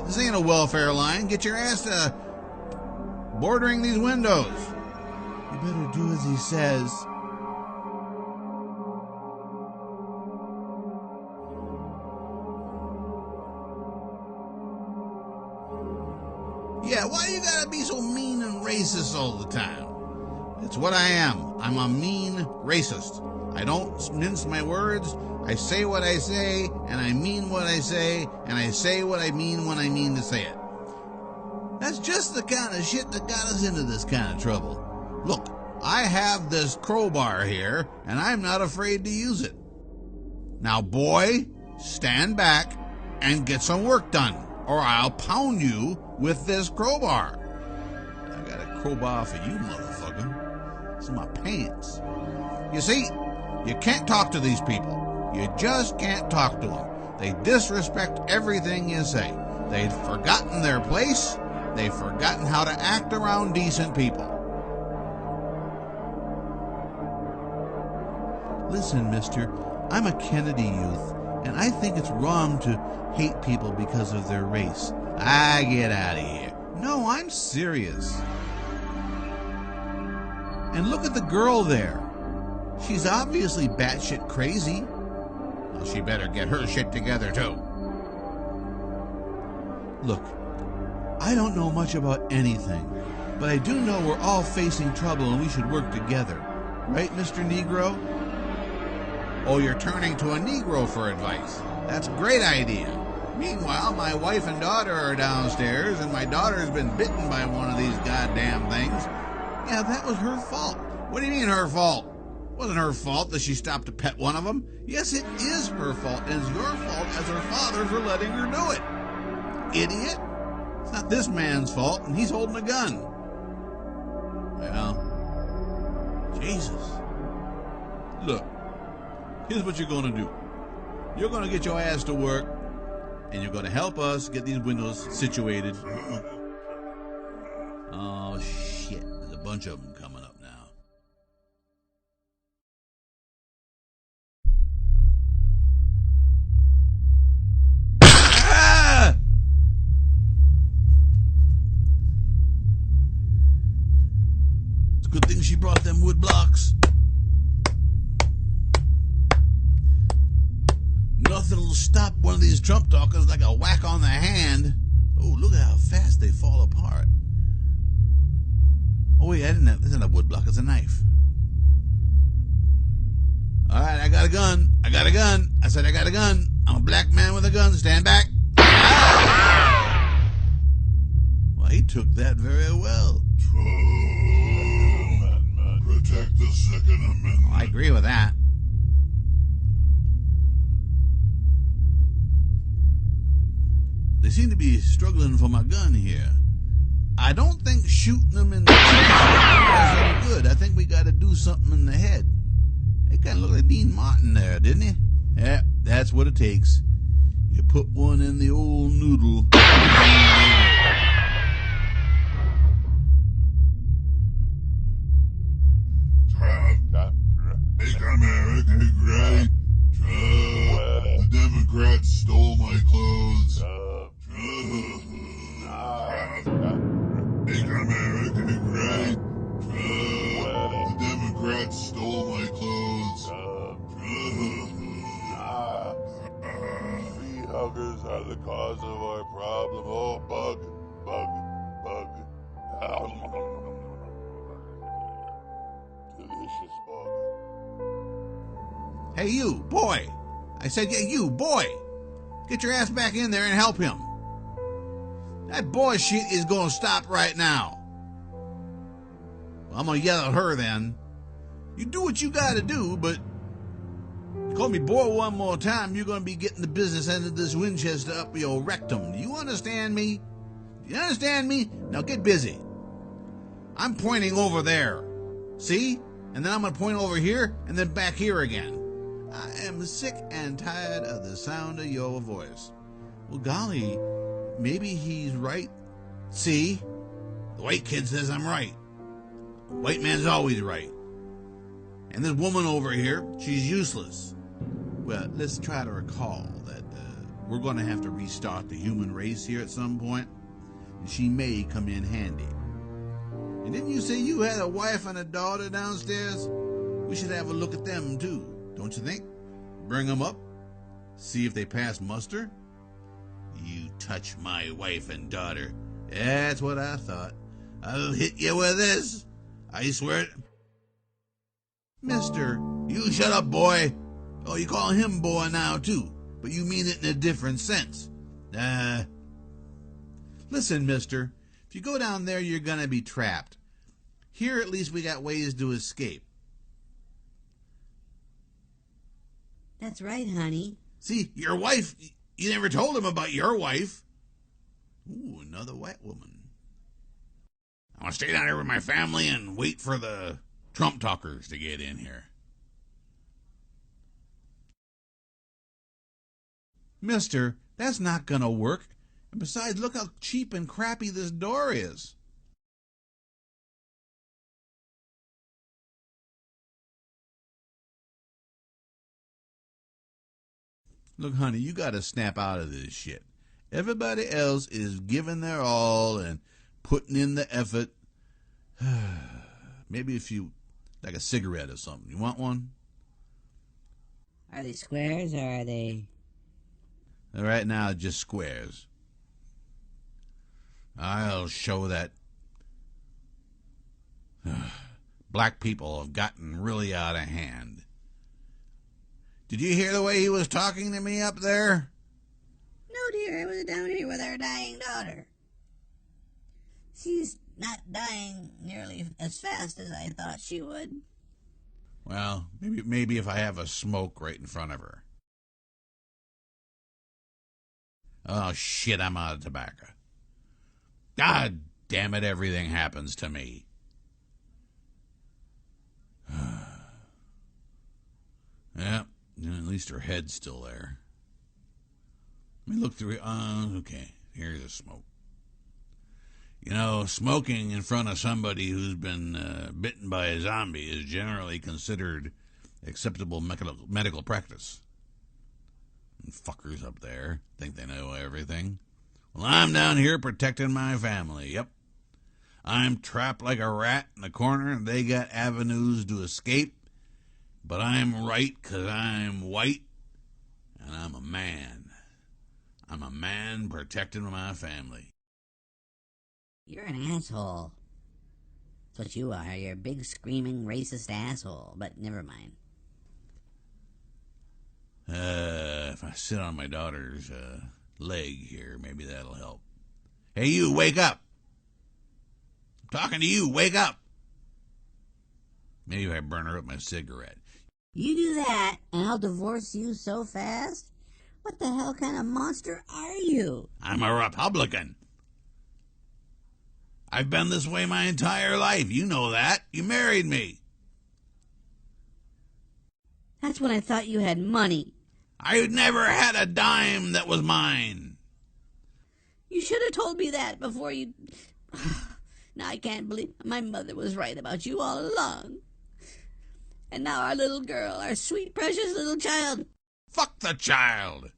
This ain't a welfare line. Get your ass to bordering these windows. You better do as he says. Yeah, why you gotta be so mean and racist all the time? It's what I am. I'm a mean racist. I don't mince my words. I say what I say, and I mean what I say, and I say what I mean when I mean to say it. That's just the kind of shit that got us into this kind of trouble. Look, I have this crowbar here, and I'm not afraid to use it. Now, boy, stand back and get some work done, or I'll pound you with this crowbar. I got a crowbar for you, motherfucker. It's in my pants. You see, you can't talk to these people. You just can't talk to them. They disrespect everything you say. They've forgotten their place. They've forgotten how to act around decent people. Listen, mister, I'm a Kennedy youth, and I think it's wrong to hate people because of their race. Get out of here. No, I'm serious. And look at the girl there. She's obviously batshit crazy. Well, she better get her shit together, too. Look, I don't know much about anything, but I do know we're all facing trouble and we should work together. Right, Mr. Negro? Oh, you're turning to a Negro for advice. That's a great idea. Meanwhile, my wife and daughter are downstairs, and my daughter's been bitten by one of these goddamn things. Yeah, that was her fault. What do you mean her fault? It wasn't her fault that she stopped to pet one of them. Yes, it is her fault, and it's your fault as her father for letting her do it. Idiot. It's not this man's fault, and he's holding a gun. Well, Jesus. Look, here's what you're going to do. You're going to get your ass to work, and you're going to help us get these windows situated. Oh, shit. There's a bunch of them coming up now. Ah! It's a good thing she brought them wood blocks. Nothing will stop one of these Trump talkers like a whack on the hand. Oh, look at how fast they fall apart. Oh, wait, this isn't a wood block, it's a knife. All right, I got a gun. I got a gun. I said I got a gun. I'm a black man with a gun. Stand back. Ah! Well, he took that very well. Amendment. Protect the Second Amendment. Oh, I agree with that. They seem to be struggling for my gun here. I don't think shooting them in the chest is any good. I think we got to do something in the head. They kind of look like Dean Martin there, didn't he? Yeah, that's what it takes. You put one in the old noodle. Suckers are the cause of our problem. Oh, bug, bug, bug. Delicious bug. Hey, you, boy! I said, yeah, you, boy! Get your ass back in there and help him. That boy shit is gonna stop right now. Well, I'm gonna yell at her then. You do what you gotta do, but you call me boy one more time, you're gonna be getting the business end of this Winchester up your rectum. Do you understand me? Do you understand me? Now get busy. I'm pointing over there. See? And then I'm gonna point over here and then back here again. I am sick and tired of the sound of your voice. Well, golly, maybe he's right. See? The white kid says I'm right. The white man's always right. And this woman over here, she's useless. Well, let's try to recall that we're going to have to restart the human race here at some point, and she may come in handy. And didn't you say you had a wife and a daughter downstairs? We should have a look at them, too, don't you think? Bring them up, see if they pass muster. You touch my wife and daughter. That's what I thought. I'll hit you with this. I swear it. Mister, you shut up, boy. Oh, you call him boy now, too, but you mean it in a different sense. Listen, mister, if you go down there, you're gonna be trapped. Here, at least, we got ways to escape. That's right, honey. See, your wife, you never told him about your wife. Ooh, another white woman. I'm gonna stay down here with my family and wait for the Trump talkers to get in here. Mister, that's not gonna work. And besides, look how cheap and crappy this door is. Look, honey, you gotta snap out of this shit. Everybody else is giving their all and putting in the effort. Maybe if you, like a cigarette or something. You want one? Are they squares or are they... Right now, just squares. I'll show that black people have gotten really out of hand. Did you hear the way he was talking to me up there? No, dear, I was down here with our dying daughter. She's not dying nearly as fast as I thought she would. Well, maybe if I have a smoke right in front of her. Oh, shit, I'm out of tobacco. God damn it, everything happens to me. Yeah, at least her head's still there. Let me look through it. Okay, here's a smoke. You know, smoking in front of somebody who's been bitten by a zombie is generally considered acceptable medical practice. And fuckers up there think they know everything. Well, I'm down here protecting my family, yep. I'm trapped like a rat in the corner. They got avenues to escape. But I'm right 'cause I'm white, and I'm a man. I'm a man protecting my family. You're an asshole. That's what you are. You're a big, screaming, racist asshole. But never mind. If I sit on my daughter's leg here, maybe that'll help. Hey, you, wake up. I'm talking to you, wake up. Maybe if I burn her up my cigarette. You do that, and I'll divorce you so fast? What the hell kind of monster are you? I'm a Republican. I've been this way my entire life. You know that. You married me. That's when I thought you had money. I never had a dime that was mine. You should have told me that before you... Now I can't believe my mother was right about you all along. And now our little girl, our sweet, precious little child... Fuck the child!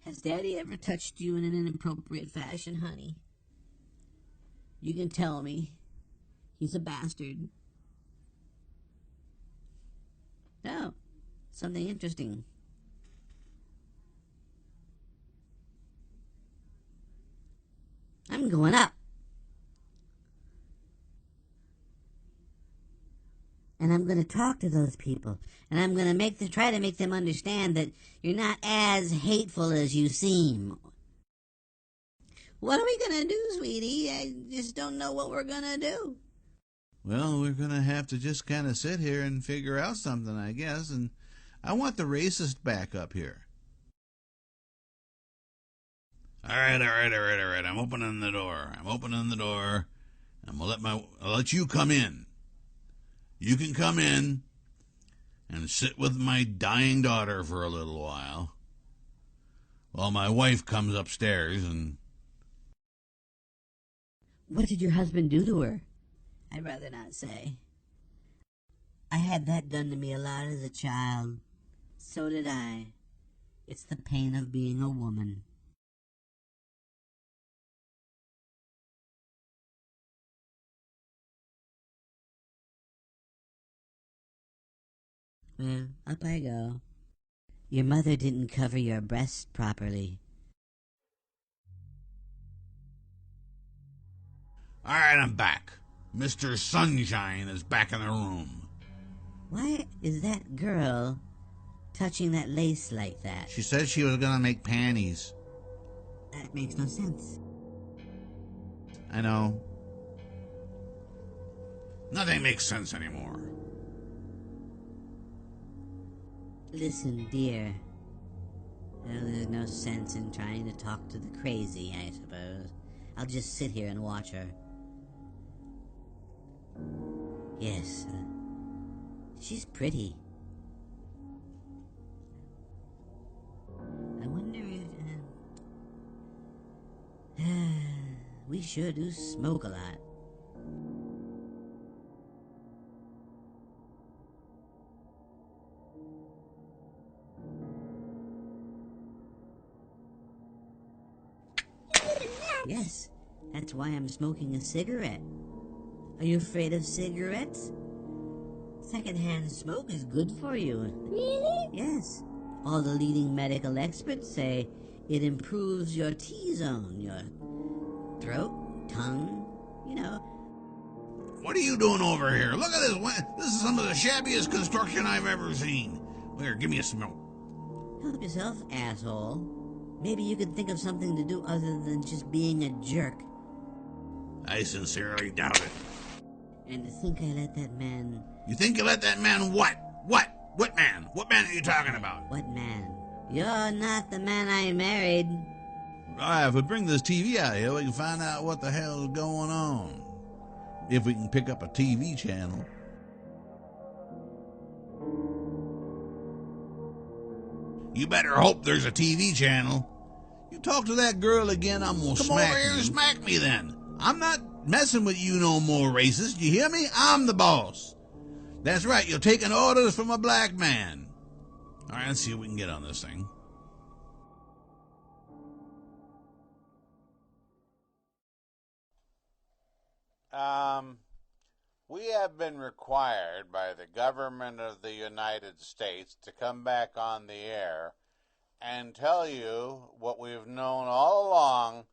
Has Daddy ever touched you in an inappropriate fashion, honey? You can tell me. He's a bastard. Oh, something interesting. I'm going up. And I'm going to talk to those people. And I'm going to try to make them understand that you're not as hateful as you seem. What are we going to do, sweetie? I just don't know what we're going to do. Well, we're going to have to just kind of sit here and figure out something, I guess. And I want the racist back up here. All right. I'm opening the door. I'm going to I'll let you come in. You can come in and sit with my dying daughter for a little while my wife comes upstairs and... What did your husband do to her? I'd rather not say. I had that done to me a lot as a child. So did I. It's the pain of being a woman. Well, up I go. Your mother didn't cover your breast properly. All right, I'm back. Mr. Sunshine is back in the room. Why is that girl touching that lace like that? She said she was going to make panties. That makes no sense. I know. Nothing makes sense anymore. Listen, dear. Well, there's no sense in trying to talk to the crazy, I suppose. I'll just sit here and watch her. Yes, she's pretty. I wonder if... we sure do smoke a lot. Yes, that's why I'm smoking a cigarette. Are you afraid of cigarettes? Secondhand smoke is good for you. Really? Yes. All the leading medical experts say it improves your T-zone, your throat, tongue, you know. What are you doing over here? Look at this. This is some of the shabbiest construction I've ever seen. Here, give me a smoke. Help yourself, asshole. Maybe you could think of something to do other than just being a jerk. I sincerely doubt it. And to think I let that man... You think you let that man what? What? What man? What man are you talking about? What man? You're not the man I married. If we bring this TV out here, we can find out what the hell is going on. If we can pick up a TV channel. You better hope there's a TV channel. You talk to that girl again, I'm gonna smack you. Come over here and smack me then. I'm not messing with you no more, racist. You hear me? I'm the boss. That's right, you're taking orders from a black man. All right, let's see what we can get on this thing. We have been required by the government of the United States to come back on the air and tell you what we've known all along,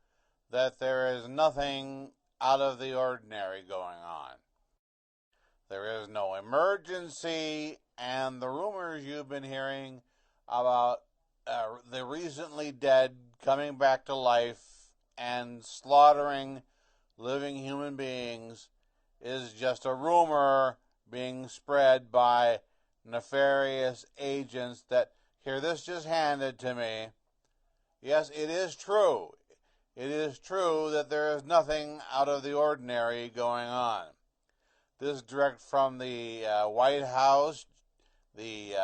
that there is nothing out of the ordinary going on. There is no emergency, and the rumors you've been hearing about the recently dead coming back to life and slaughtering living human beings is just a rumor being spread by nefarious agents that, here, this just handed to me. Yes, it is true. It is true that there is nothing out of the ordinary going on. This direct from the White House, the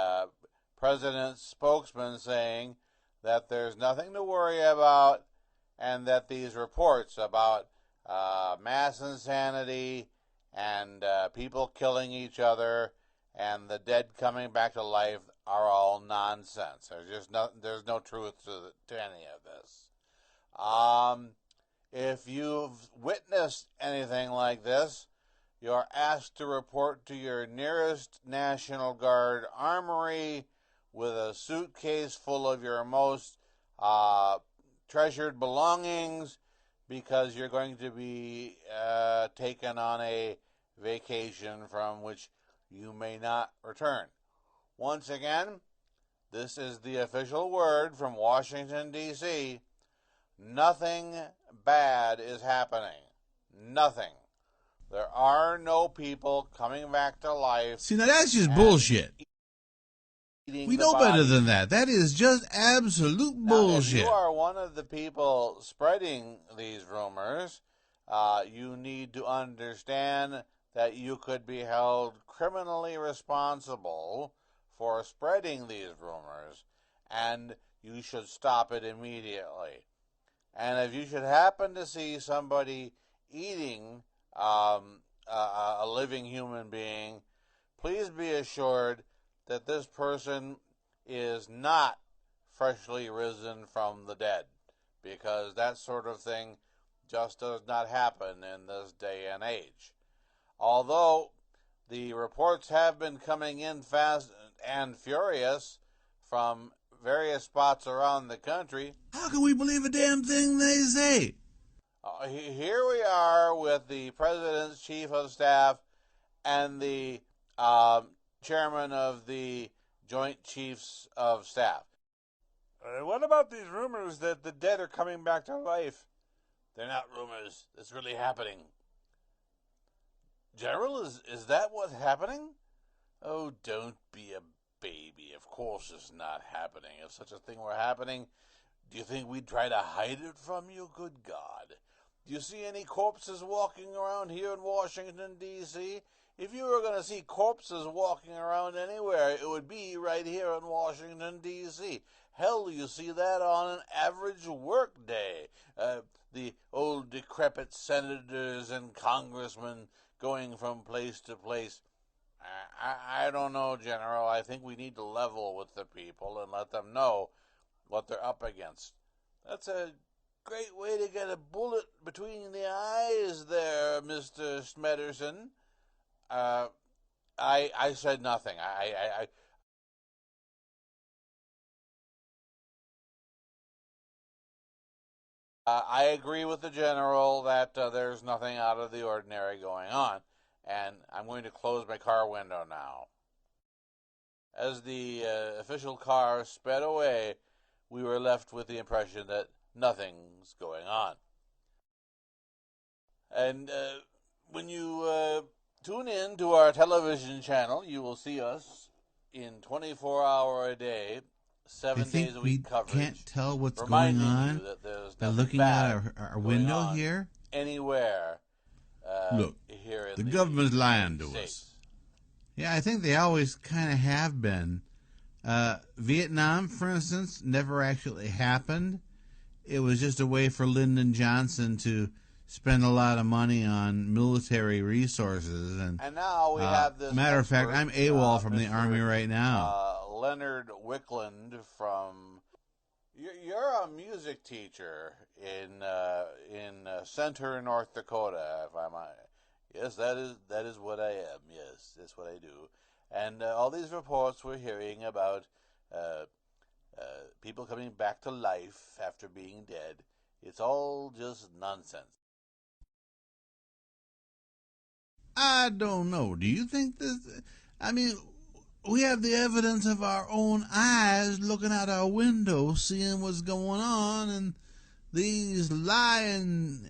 president's spokesman saying that there's nothing to worry about, and that these reports about mass insanity and people killing each other and the dead coming back to life are all nonsense. There's no truth to any of this. If you've witnessed anything like this, you're asked to report to your nearest National Guard armory with a suitcase full of your most treasured belongings, because you're going to be taken on a vacation from which you may not return. Once again, this is the official word from Washington, D.C. Nothing bad is happening. Nothing. There are no people coming back to life. See, now that's just bullshit. We know better than that. That is just absolute bullshit. If you are one of the people spreading these rumors, you need to understand that you could be held criminally responsible for spreading these rumors, and you should stop it immediately. And if you should happen to see somebody eating a living human being, please be assured that this person is not freshly risen from the dead, because that sort of thing just does not happen in this day and age. Although the reports have been coming in fast and furious from various spots around the country. How can we believe a damn thing they say? Here we are with the President's Chief of Staff and the Chairman of the Joint Chiefs of Staff. What about these rumors that the dead are coming back to life? They're not rumors. It's really happening. General, is that what's happening? Oh, don't be a baby. Of course it's not happening. If such a thing were happening, do you think we'd try to hide it from you? Good God. Do you see any corpses walking around here in Washington, D.C.? If you were going to see corpses walking around anywhere, it would be right here in Washington, D.C. Hell, you see that on an average work day. The old decrepit senators and congressmen going from place to place. I don't know, General. I think we need to level with the people and let them know what they're up against. That's a great way to get a bullet between the eyes there, Mr. Smederson. I said nothing. I agree with the General that there's nothing out of the ordinary going on, and I'm going to close my car window now. As the official car sped away, we were left with the impression that nothing's going on. And when you tune in to our television channel, you will see us in 24-hour-a-day, 7 days a week coverage. Can't tell what's going on by looking out our window here. Anywhere. Look, here in the government's lying to us. Yeah, I think they always kind of have been. Vietnam, for instance, never actually happened. It was just a way for Lyndon Johnson to spend a lot of money on military resources. And now we have this matter of fact, I'm AWOL from the Army right now. Leonard Wickland from... You're a music teacher in Center, North Dakota, if I might. Yes, that is what I am. Yes, that's what I do. And all these reports we're hearing about people coming back to life after being dead, it's all just nonsense. I don't know. Do you think this... I mean, we have the evidence of our own eyes looking out our window, seeing what's going on, and these lying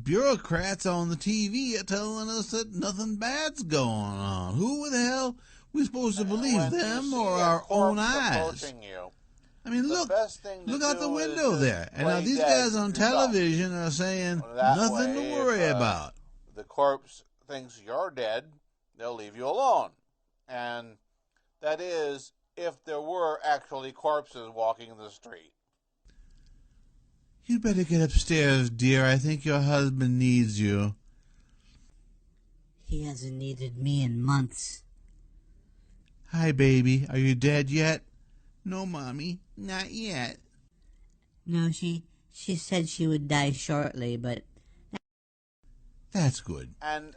bureaucrats on the TV are telling us that nothing bad's going on. Who the hell are we supposed to believe, them or our own eyes? I mean, look out the window there. And now these guys on television are saying nothing to worry about. The corpse thinks you're dead, they'll leave you alone. And that is, if there were actually corpses walking the street. You better get upstairs, dear. I think your husband needs you. He hasn't needed me in months. Hi, baby. Are you dead yet? No, Mommy. Not yet. No, she said she would die shortly, but... That's good. And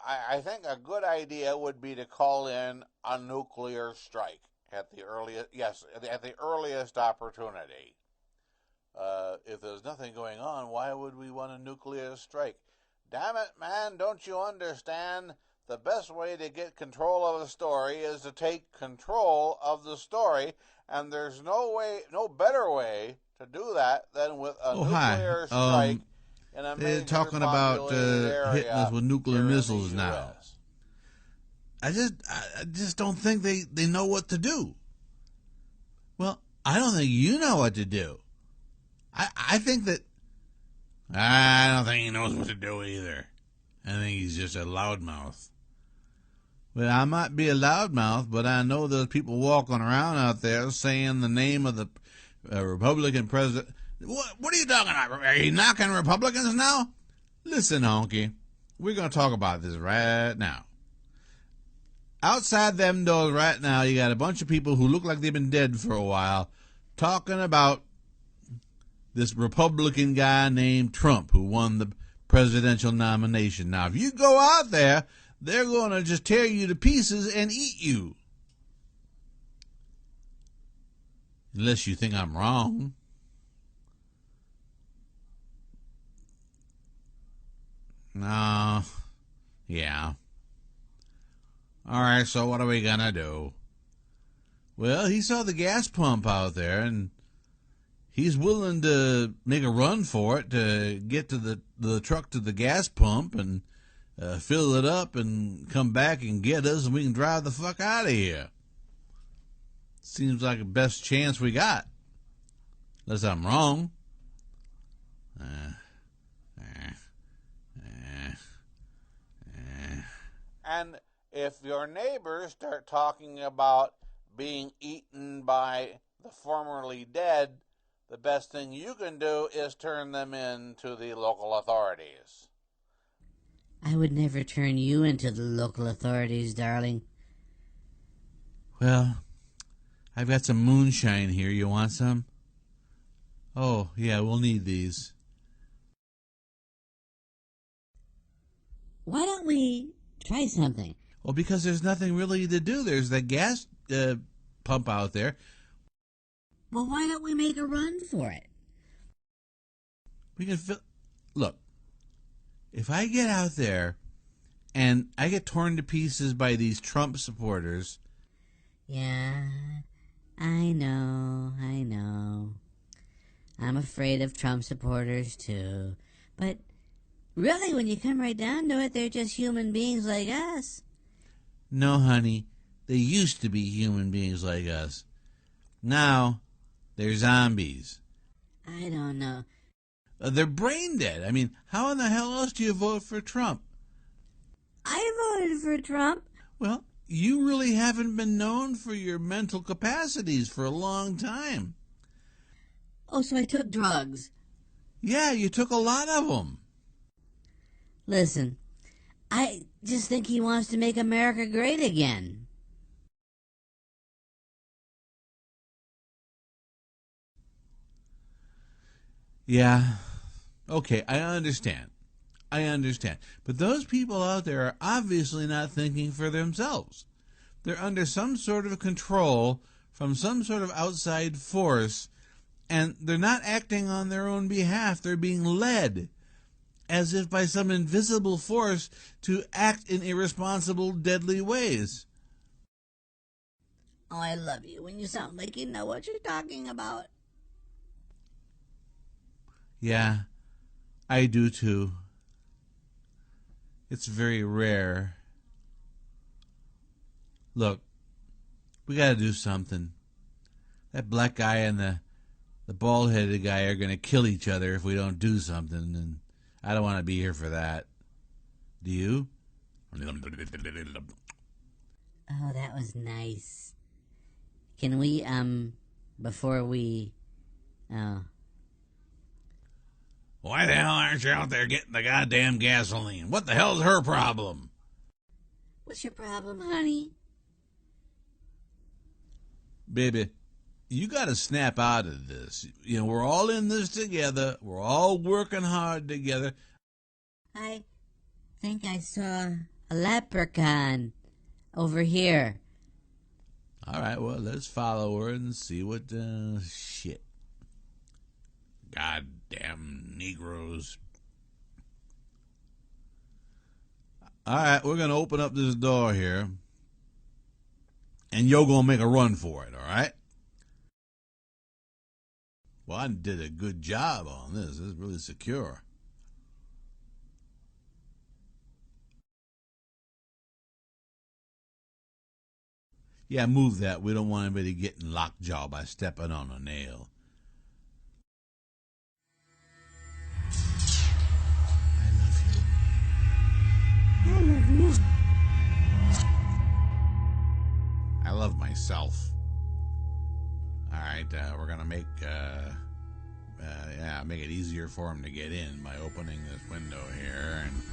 I think a good idea would be to call in a nuclear strike at the earliest opportunity. If there's nothing going on, why would we want a nuclear strike? Damn it, man, don't you understand? The best way to get control of a story is to take control of the story, and there's no better way to do that than with a nuclear strike in a major they're talking about hitting us with nuclear missiles now. I just don't think they know what to do. Well, I don't think you know what to do. I think that I don't think he knows what to do either. I think he's just a loudmouth. Well, I might be a loudmouth, but I know there's people walking around out there saying the name of the Republican president. What are you talking about? Are you knocking Republicans now? Listen, honky, we're going to talk about this right now. Outside them doors right now, you got a bunch of people who look like they've been dead for a while talking about this Republican guy named Trump who won the presidential nomination. Now, if you go out there, they're going to just tear you to pieces and eat you. Unless you think I'm wrong. No. Yeah. All right, so what are we going to do? Well, he saw the gas pump out there, and he's willing to make a run for it to get to the truck to the gas pump and fill it up and come back and get us, and we can drive the fuck out of here. Seems like the best chance we got. Unless I'm wrong. And if your neighbors start talking about being eaten by the formerly dead, the best thing you can do is turn them in to the local authorities. I would never turn you into the local authorities, darling. Well, I've got some moonshine here. You want some? Oh, yeah, we'll need these. Why don't we try something? Well, because there's nothing really to do. There's that gas pump out there. Well, why don't we make a run for it? We can look, if I get out there and I get torn to pieces by these Trump supporters. Yeah, I know. I'm afraid of Trump supporters too. But really, when you come right down to it, they're just human beings like us. No, honey, they used to be human beings like us. Now, they're zombies. I don't know. They're brain dead. I mean, how in the hell else do you vote for Trump? I voted for Trump. Well, you really haven't been known for your mental capacities for a long time. Oh, so I took drugs. Yeah, you took a lot of them. Listen, I just think he wants to make America great again. Yeah. Okay, I understand. But those people out there are obviously not thinking for themselves. They're under some sort of control from some sort of outside force, and they're not acting on their own behalf. They're being led, as if by some invisible force, to act in irresponsible, deadly ways. Oh, I love you when you sound like you know what you're talking about. Yeah, I do too. It's very rare. Look, we gotta do something. That black guy and the bald-headed guy are gonna kill each other if we don't do something, and I don't want to be here for that. Do you? Oh, that was nice. Can we, before we, Why the hell aren't you out there getting the goddamn gasoline? What the hell's her problem? What's your problem, honey? Baby, you gotta snap out of this. You know, we're all in this together. We're all working hard together. I think I saw A leprechaun. Over here. All right, well, let's follow her and see what shit. Goddamn Negroes. All right, we're going to open up this door here. And you're going to make a run for it, all right? Well, I did a good job on this. This is really secure. Yeah, move that. We don't want anybody getting lockjaw by stepping on a nail. I love you. I love myself. All right, we're gonna make make it easier for him to get in by opening this window here, and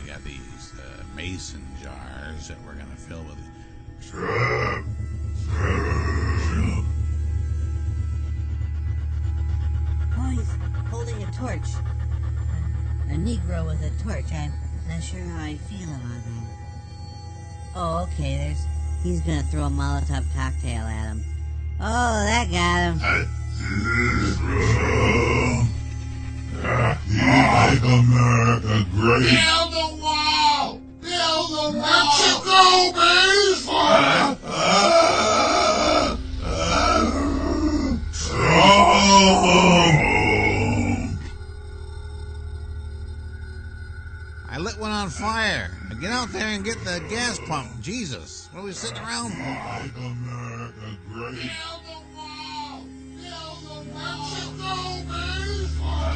we got these mason jars that we're gonna fill with. Oh, he's holding a torch. A Negro with a torch. I'm not sure how I feel about that. Oh, okay, he's gonna throw a Molotov cocktail at him. Oh, that got him. Make America great. Build the wall! Build the wall! Mexico, baseball! I lit one on fire. Get out there and get the gas pump. Jesus, what are we sitting around for? Make America great. Build the wall! Build the Mexico, baseball!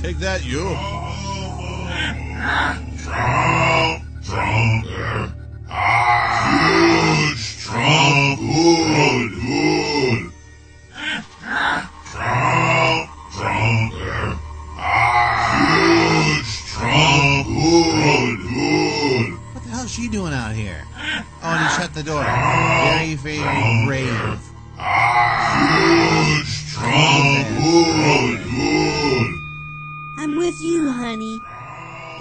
Take that, you. Trump, huge Trump, hood. Trump, huge Trump, hood. What the hell's she doing out here? Oh, and he shut the door. Very, very brave. Huge Trump, hood. I'm with you, honey.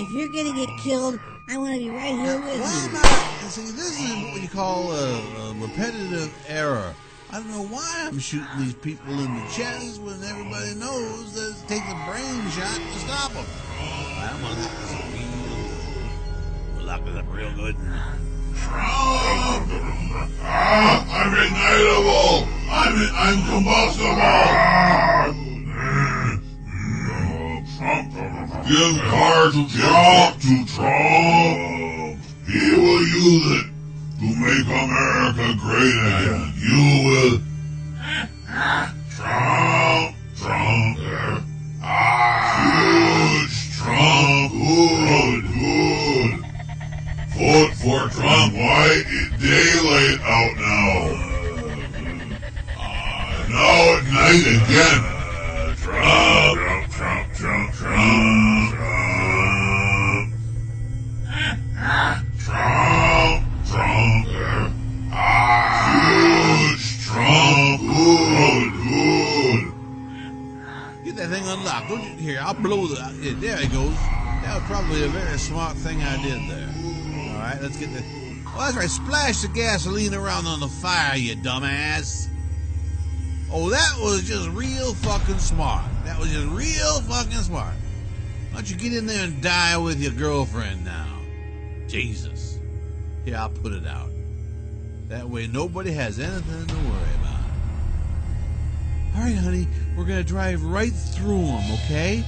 If you're gonna get killed, I want to be right here with Why you. not? See, this is what you call a repetitive error. I don't know why I'm shooting these people in the chest when everybody knows that it takes a brain shot to stop them. I'm gonna lock this up real good. We'll lock this up real good. I'm ignitable. I'm combustible. Give car to Trump. He will use it to make America great again. You will. Trump. Huge Trump. Hood. Vote for Trump. Why? Daylight out now. Now at night again. Trump. Huge Trump, hood. Get that thing unlocked. Don't you? Here, I'll blow the. Yeah, there it goes. That was probably a very smart thing I did there. All right, let's get the. Oh, that's right. Splash the gasoline around on the fire, you dumbass. Oh, that was just real fucking smart. That was just real fucking smart. Why don't you get in there and die with your girlfriend now? Jesus. Here, I'll put it out. That way nobody has anything to worry about. All right, honey, we're going to drive right through them, okay?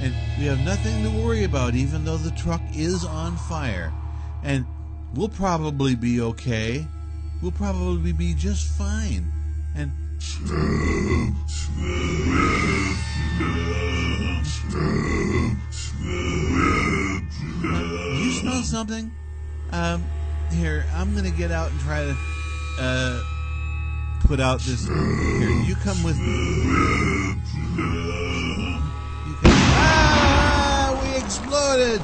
And we have nothing to worry about, even though the truck is on fire. And we'll probably be okay. We'll probably be just fine. And do you smell something? Here, I'm gonna get out and try to put out this. Here, you come with me. You can. Ah! We exploded.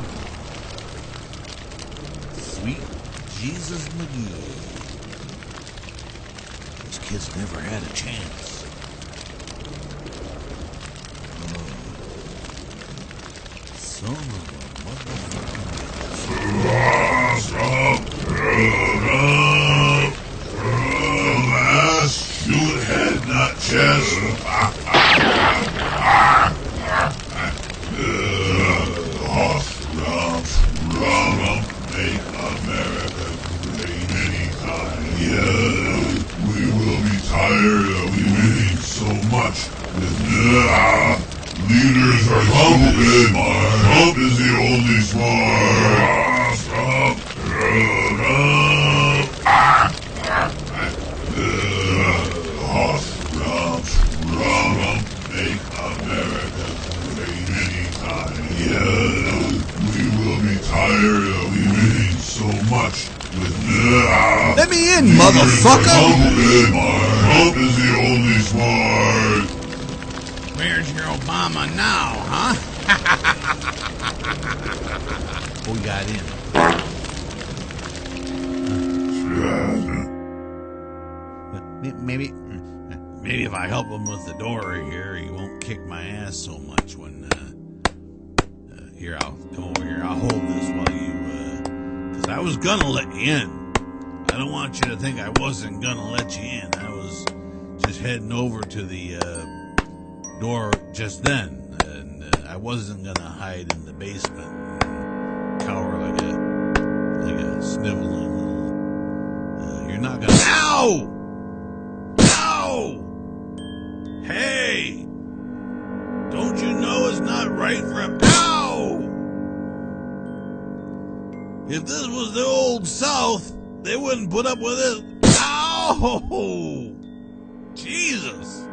Sweet Jesus McGee. These kids never had a chance. Son of a Shoot head, not chest. Make America great anytime. Yeah, we will be tired of winning so much. Leaders are stupid. Trump is the only smart. Trump. Make America great anytime. Yeah, we will be tired of winning so much. Let me in, motherfucker! Trump is the only smart. Where's your Obama now, huh? We got in. Maybe if I help him with the door here, he won't kick my ass so much when, here, I'll come over here. I'll hold this while you, because I was gonna let you in. I don't want you to think I wasn't gonna let you in. I was just heading over to the, door just then, and I wasn't gonna hide in the basement and cower like a sniveling little, you're not gonna, ow! Ow! Hey! Don't you know it's not right for a, ow! If this was the old South, they wouldn't put up with it. Ow! Jesus!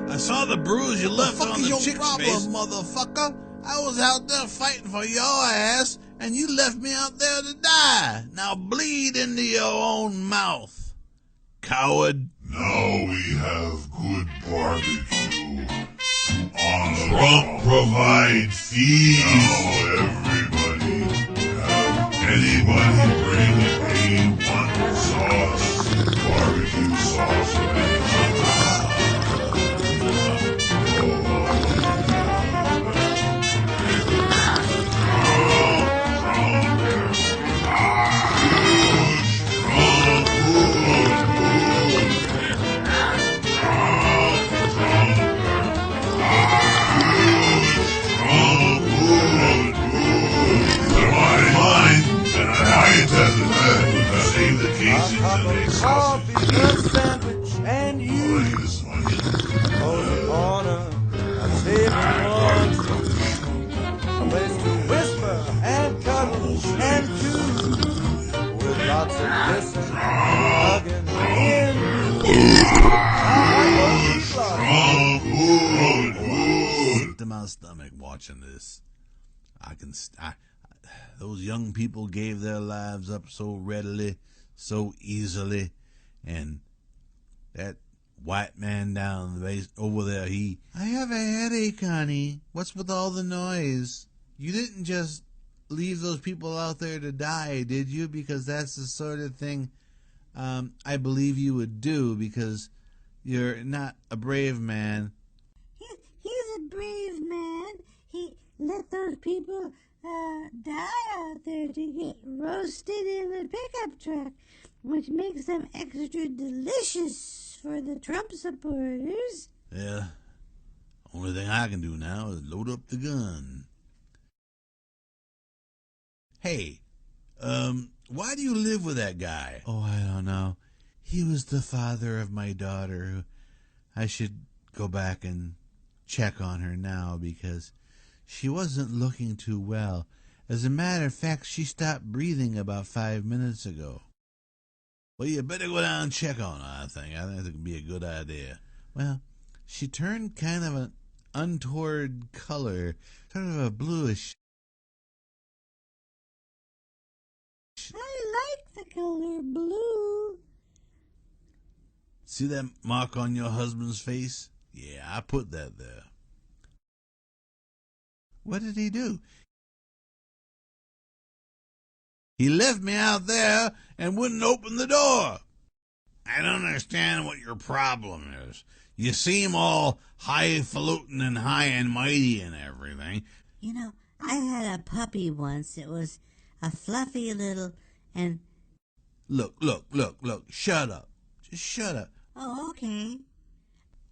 I saw the bruise you left on the chick's face. Motherfucker? I was out there fighting for your ass, and you left me out there to die. Now bleed into your own mouth, coward. Now we have good barbecue. Trump provides fees. Now everybody have anybody bring A1 sauce, barbecue sauce, save the casings and make sausage. Sandwich and you. On the corner, I'm saving one. A place to whisper and cuddle and chew. With lots of kissing, hugging, and Sick to my stomach watching this. Those young people gave their lives up so readily, so easily, and that white man down the base over there, I have a headache, honey. What's with all the noise? You didn't just leave those people out there to die, did you? Because that's the sort of thing I believe you would do, because you're not a brave man. He's a brave man. He let those people die out there to get roasted in a pickup truck, which makes them extra delicious for the Trump supporters. Yeah. Only thing I can do now is load up the gun. Hey, why do you live with that guy? Oh, I don't know. He was the father of my daughter. I should go back and check on her now because she wasn't looking too well. As a matter of fact, she stopped breathing about 5 minutes ago. Well, you better go down and check on her, I think. I think it would be a good idea. Well, she turned kind of an untoward color, sort of a bluish. I like the color blue. See that mark on your husband's face? Yeah, I put that there. What did he do? He left me out there and wouldn't open the door. I don't understand what your problem is. You seem all highfalutin and high and mighty and everything. You know, I had a puppy once. It was a fluffy little and... Look. Shut up. Just shut up. Oh, okay.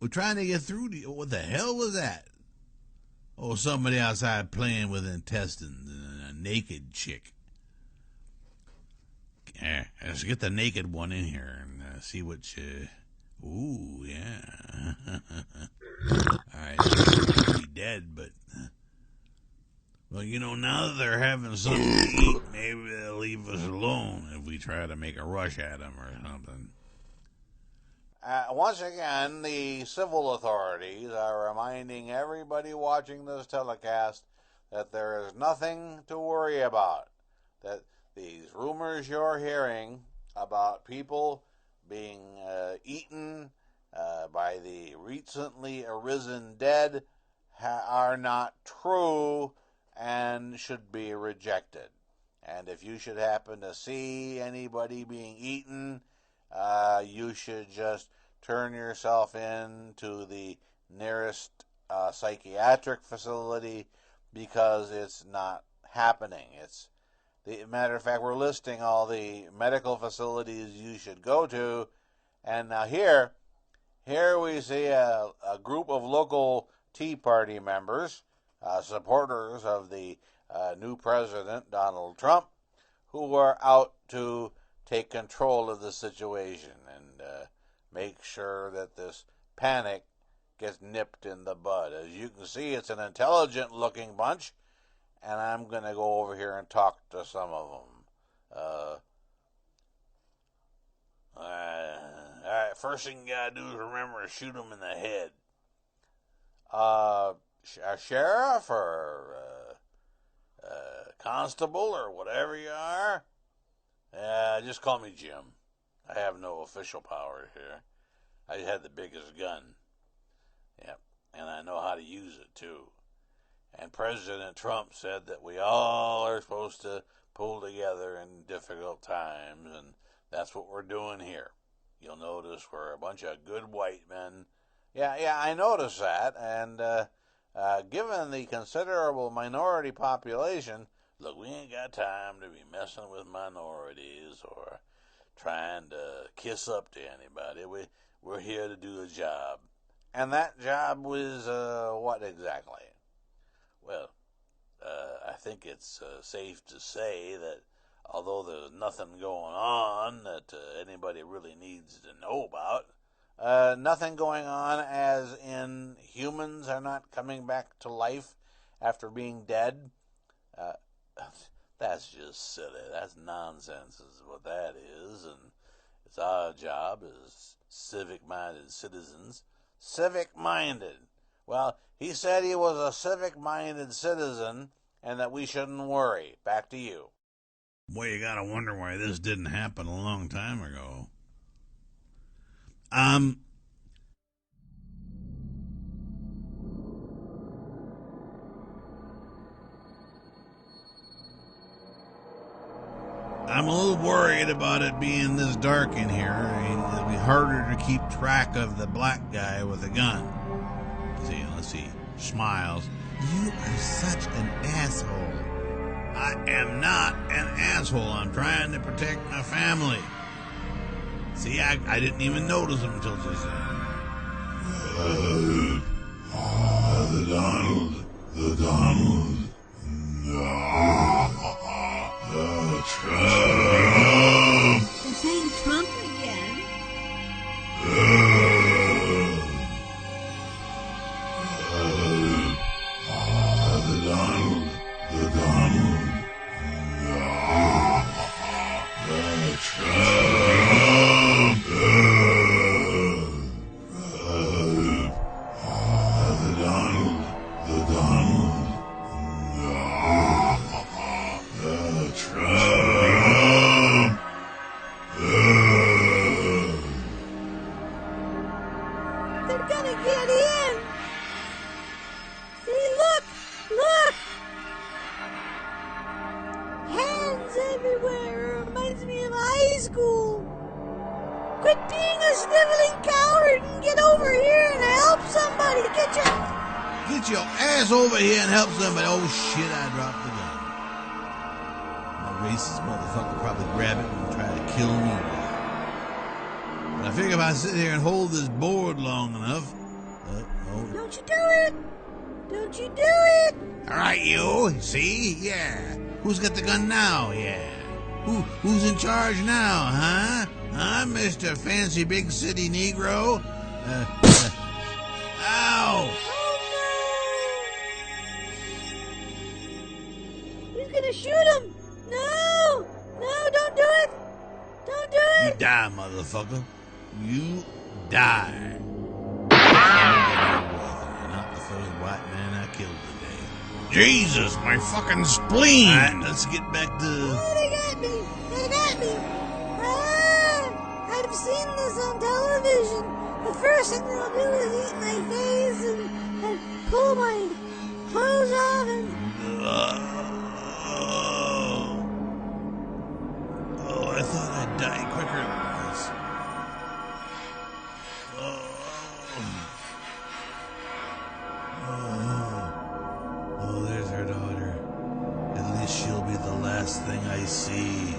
We're trying to get through to you. What the hell was that? Oh, somebody outside playing with intestines and a naked chick. Let's get the naked one in here and see what ooh, yeah. All right, she'll be dead, but... Well, you know, now that they're having something to eat, maybe they'll leave us alone if we try to make a rush at them or something. Once again, the civil authorities are reminding everybody watching this telecast that there is nothing to worry about. That these rumors you're hearing about people being eaten by the recently arisen dead are not true and should be rejected. And if you should happen to see anybody being eaten, you should just turn yourself in to the nearest psychiatric facility because it's not happening. It's the matter of fact, we're listing all the medical facilities you should go to, and now here we see a group of local Tea Party members, supporters of the new president, Donald Trump, who are out to take control of the situation and make sure that this panic gets nipped in the bud. As you can see, it's an intelligent-looking bunch, and I'm going to go over here and talk to some of them. All right, first thing you got to do is remember to shoot them in the head. A sheriff or constable or whatever you are, just call me Jim. I have no official power here. I had the biggest gun. Yep, and I know how to use it too. And President Trump said that we all are supposed to pull together in difficult times, and that's what we're doing here. You'll notice we're a bunch of good white men. Yeah, I noticed that, and given the considerable minority population, look, we ain't got time to be messing with minorities or trying to kiss up to anybody. We're here to do a job. And that job was what exactly? Well, I think it's safe to say that although there's nothing going on that anybody really needs to know about, nothing going on as in humans are not coming back to life after being dead, that's just silly. That's nonsense is what that is, and it's our job as civic-minded citizens. Civic-minded. Well, he said he was a civic-minded citizen and that we shouldn't worry. Back to you. Boy, you gotta wonder why this didn't happen a long time ago. I'm a little worried about it being this dark in here. I mean, it'll be harder to keep track of the black guy with a gun. Let's see. Smiles. You are such an asshole. I am not an asshole. I'm trying to protect my family. See, I didn't even notice him until just then. The Donald. Trump. They're saying Trump again. The Donald. Trump. The Donald. Trump. They're gonna get in. See, look. Hands everywhere. Reminds me of high school. Quit being a sniveling coward and get over here and help somebody. Get your Get your ass over here and help somebody. Oh, shit, I dropped the gun. My racist motherfucker probably grab it and try to kill me. But I figure if I sit here and hold this board long enough... Don't you do it! Don't you do it! All right, you. See? Yeah. Who's got the gun now? Yeah. Who's in charge now, huh? Huh, Mr. Fancy Big City Negro? Ow! He's gonna shoot him! No! No, don't do it! Don't do it! You die, motherfucker. You die. Not the first white man I killed today. Jesus, my fucking spleen! All right, let's get back to... Oh, they got me! They got me! I've seen this on television. The first thing they'll do is eat my face and pull my clothes off and... Oh, I thought I'd die quicker than this. Oh, there's her daughter. At least she'll be the last thing I see.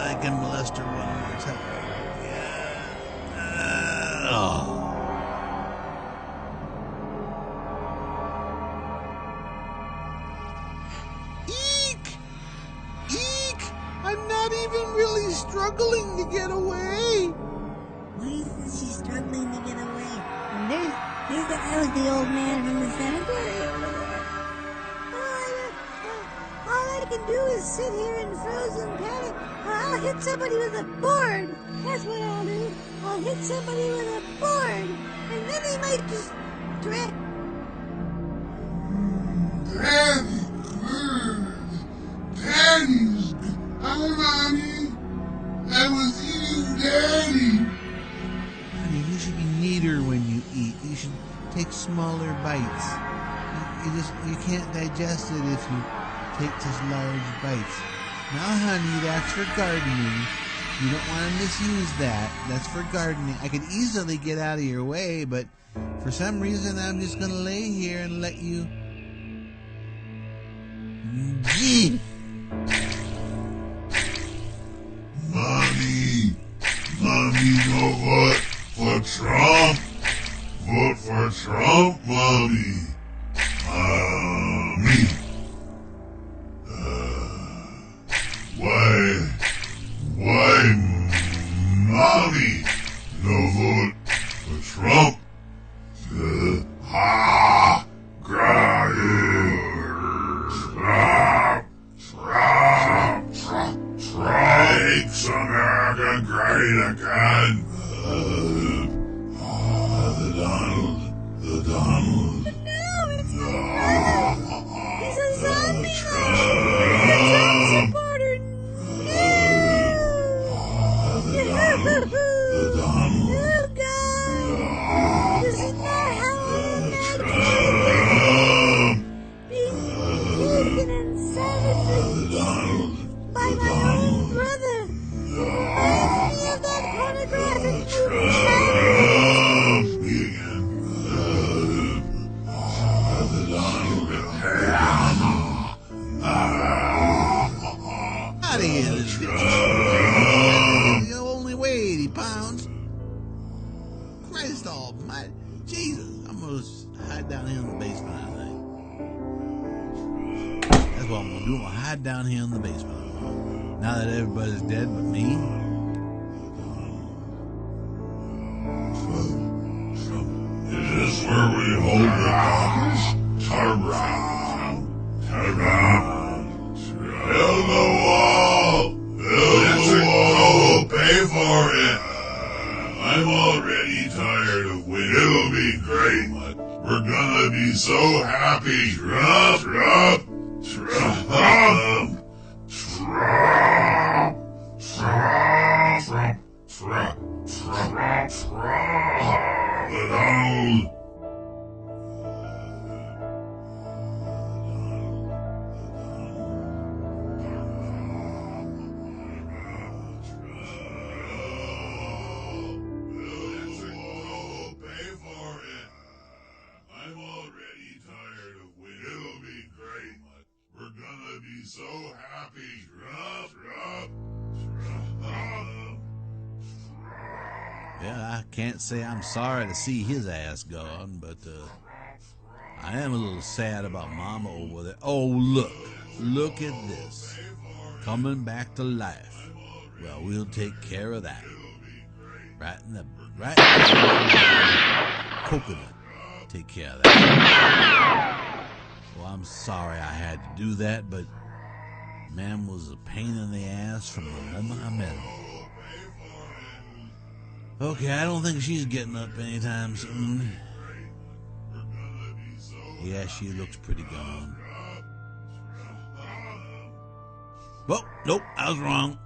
I can molest her one more time. Eek! Eek! I'm not even really struggling to get away. Why isn't she struggling to get away? And that was the old man from the cemetery over there. All I can do is sit here in frozen panic. I'll hit somebody with a board. That's what I'll do. I'll hit somebody with a board. And then they might just drag. Daddy! Daddy! Hi, Mommy! I was eating Daddy! Honey, you should be neater when you eat. You should take smaller bites. You can't digest it if you take such large bites. Now, honey, that's for gardening. You don't want to misuse that. That's for gardening. I could easily get out of your way, but for some reason, I'm just going to lay here and let you... Mommy, don't vote for Trump. Vote for Trump, Mommy. Mommy. Why, Mommy? No vote for Trump. Trump makes America great again. The Donald. No, it's not. He's a zombie. Trump. He's a Trump supporter. The Donald. Oh, God. This is not how I imagined being taken and savagely by my own brother. Reminds me of that pornographic movie. Out of here, this bitch. You only weigh 80 pounds. Christ almighty. Jesus, I'm going to hide down here in the basement, I think. That's what I'm going to do. I'm going to hide down here in the basement. Now that everybody's dead but me. Is this where we hold the dollars? Turn around. Build the wall. We'll pay for it. I'm already tired of winning. It'll be great. We're gonna be so happy. Trump. The Donald. Yeah, I can't say I'm sorry to see his ass gone, but I am a little sad about Mama over there. Oh, look at this. Coming back to life. Well, we'll take care of that. Right in the coconut. Take care of that. Well, I'm sorry I had to do that, but man was a pain in the ass from the moment I met him. Okay, I don't think she's getting up anytime soon. Yeah, she looks pretty gone. Oh, nope, I was wrong.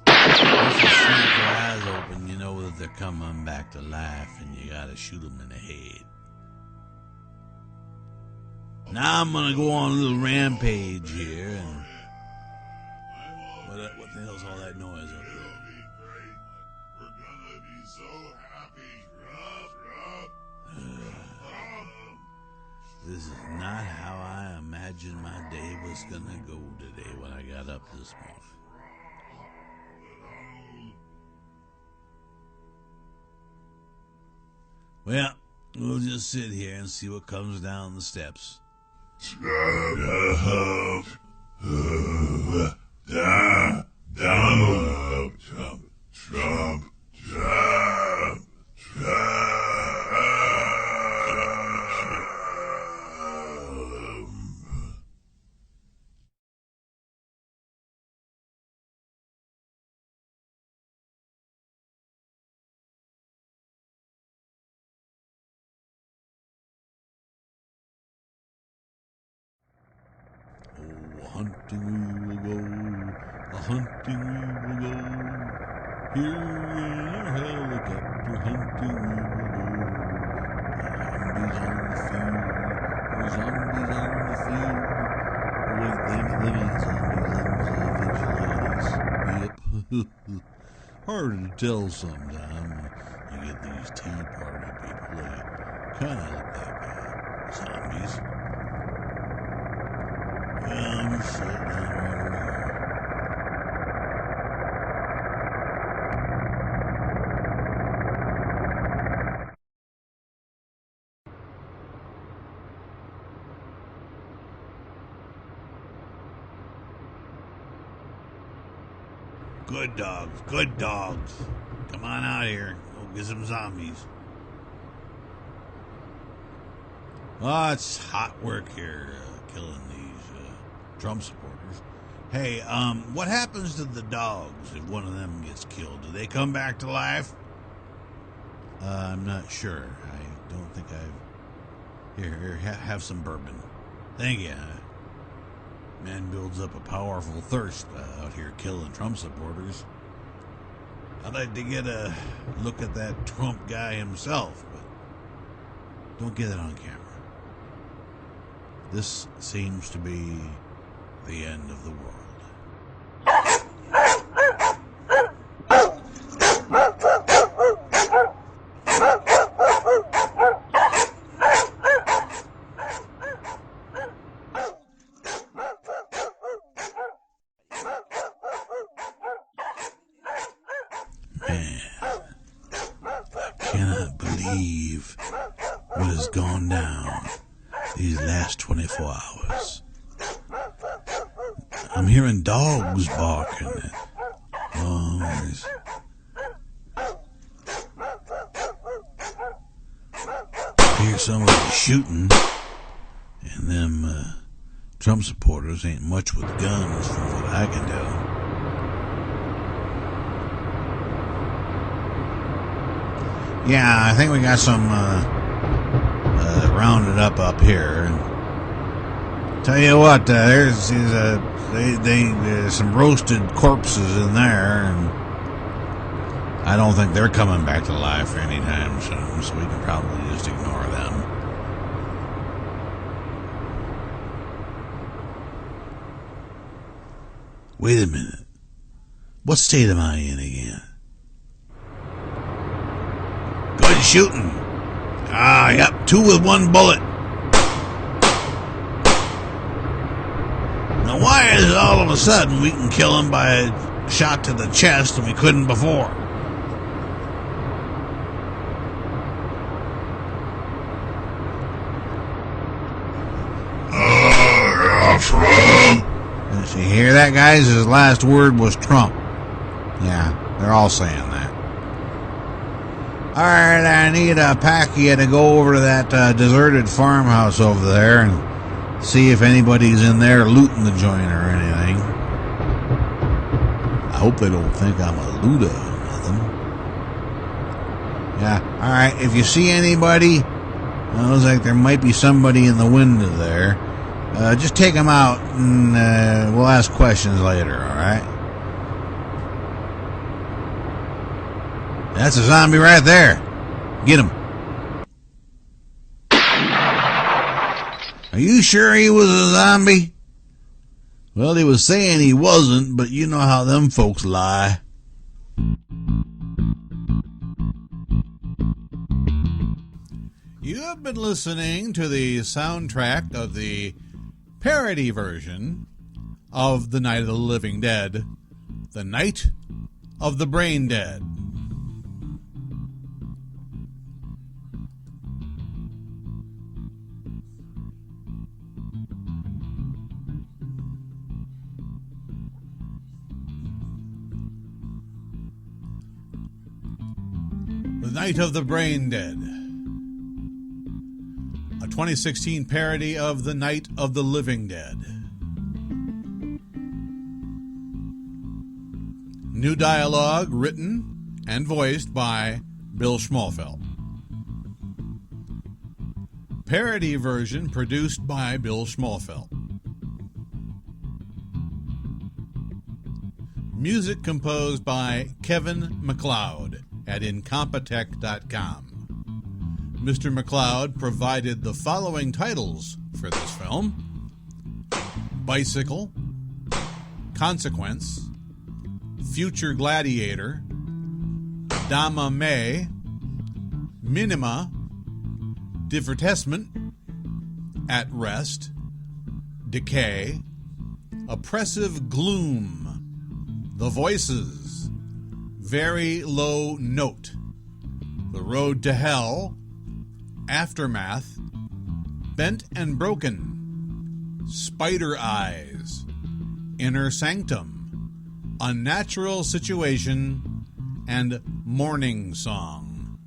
Once you snap your eyes open, you know that they're coming back to life, and you gotta shoot them in the head. Now I'm gonna go on a little rampage here, and what the hell's all that noise up there? This is not how I imagined my day was gonna go today when I got up this morning. Well, we'll just sit here and see what comes down the steps. Trump. Hunting we will go, a-hunting we will go. Here in a helicopter, hunting we will go. Zombies on the field, wait, they ain't zombies, vigilantes. Yep. Hard to tell sometimes. You get these Tea Party people, they kind of look like zombies. I'm gonna sit down right over here. Good dogs. Come on out here. Go get some zombies. Oh, it's hot work here, killing these Trump supporters. Hey, what happens to the dogs if one of them gets killed? Do they come back to life? I'm not sure. I don't think I've... Here, have some bourbon. Thank you. Man builds up a powerful thirst out here killing Trump supporters. I'd like to get a look at that Trump guy himself, but don't get it on camera. This seems to be the end of the world. Man, I cannot believe what has gone down these last 24 hours. I'm hearing dogs barking. I hear somebody shooting, and them Trump supporters ain't much with guns from what I can tell. Yeah, I think we got some rounded up here. And tell you what, there's some roasted corpses in there, and I don't think they're coming back to life anytime soon, so we can probably just ignore them. Wait a minute. What state am I in again? Good shooting. Yep, 2 with 1 bullet. Now, why is it all of a sudden we can kill him by a shot to the chest and we couldn't before? Trump. Did you hear that, guys? His last word was Trump. Yeah, they're all saying that. All right, I need a packy to go over to that deserted farmhouse over there and see if anybody's in there looting the joint or anything. I hope they don't think I'm a looter or nothing. Yeah, all right, if you see anybody, it looks like there might be somebody in the window there. Just take them out and we'll ask questions later, all right? That's a zombie right there. Get him. Are you sure he was a zombie? Well, he was saying he wasn't, but you know how them folks lie. You have been listening to the soundtrack of the parody version of The Night of the Living Dead, The Night of the Brain Dead. The Night of the Brain Dead, a 2016 parody of The Night of the Living Dead. New dialogue written and voiced by Bill Schmalfeld. Parody version produced by Bill Schmalfeld. Music composed by Kevin MacLeod at Incompetech.com. Mr. MacLeod provided the following titles for this film: Bicycle, Consequence, Future Gladiator, Dama May, Minima, Divertissement, At Rest, Decay, Oppressive Gloom, The Voices, Very Low Note, The Road to Hell, Aftermath, Bent and Broken, Spider Eyes, Inner Sanctum, Unnatural Situation, and Morning Song.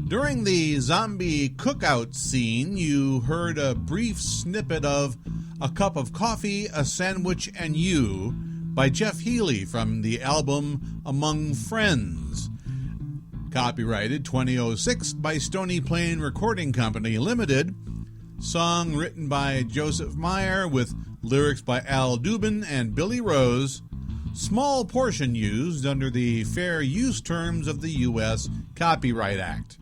During the zombie cookout scene, you heard a brief snippet of A Cup of Coffee, a Sandwich, and You by Jeff Healey from the album Among Friends. Copyrighted 2006 by Stony Plain Recording Company Limited. Song written by Joseph Meyer with lyrics by Al Dubin and Billy Rose. Small portion used under the fair use terms of the U.S. Copyright Act.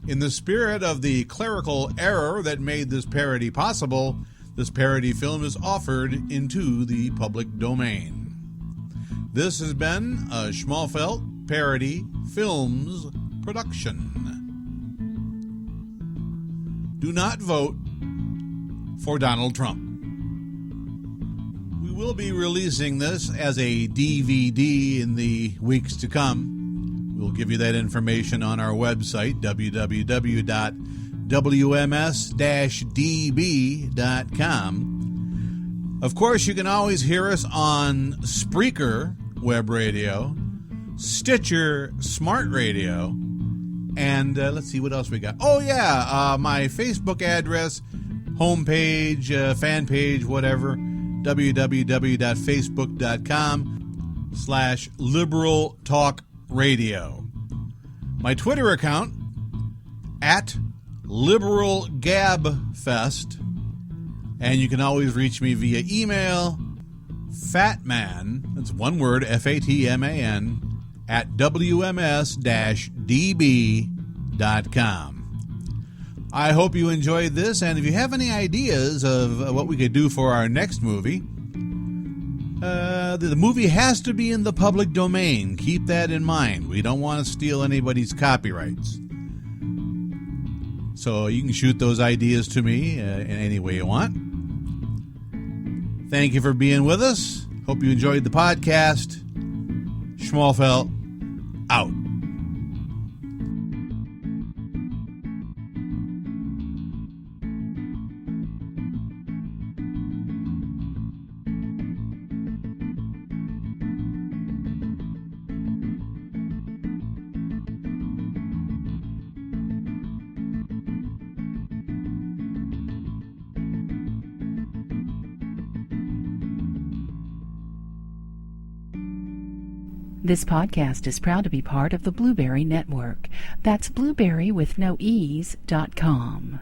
In the spirit of the clerical error that made this parody possible, this parody film is offered into the public domain. This has been a Schmalfeld Parody Films production. Do not vote for Donald Trump. We will be releasing this as a DVD in the weeks to come. We'll give you that information on our website, www.wms-db.com. Of course, you can always hear us on Spreaker Web Radio, Stitcher Smart Radio, and let's see what else we got. Oh, yeah, my Facebook address, homepage, fan page, whatever, www.facebook.com/Liberal Talk Radio. My Twitter account, @LiberalGabFest, and you can always reach me via email, fatman, that's one word, FATMAN, @WMS-DB.com. I hope you enjoyed this, and if you have any ideas of what we could do for our next movie, the movie has to be in the public domain. Keep that in mind. We don't want to steal anybody's copyrights. So you can shoot those ideas to me in any way you want. Thank you for being with us. Hope you enjoyed the podcast. Schmalfelt, out. This podcast is proud to be part of the Blueberry Network. That's blueberry with no ease.com.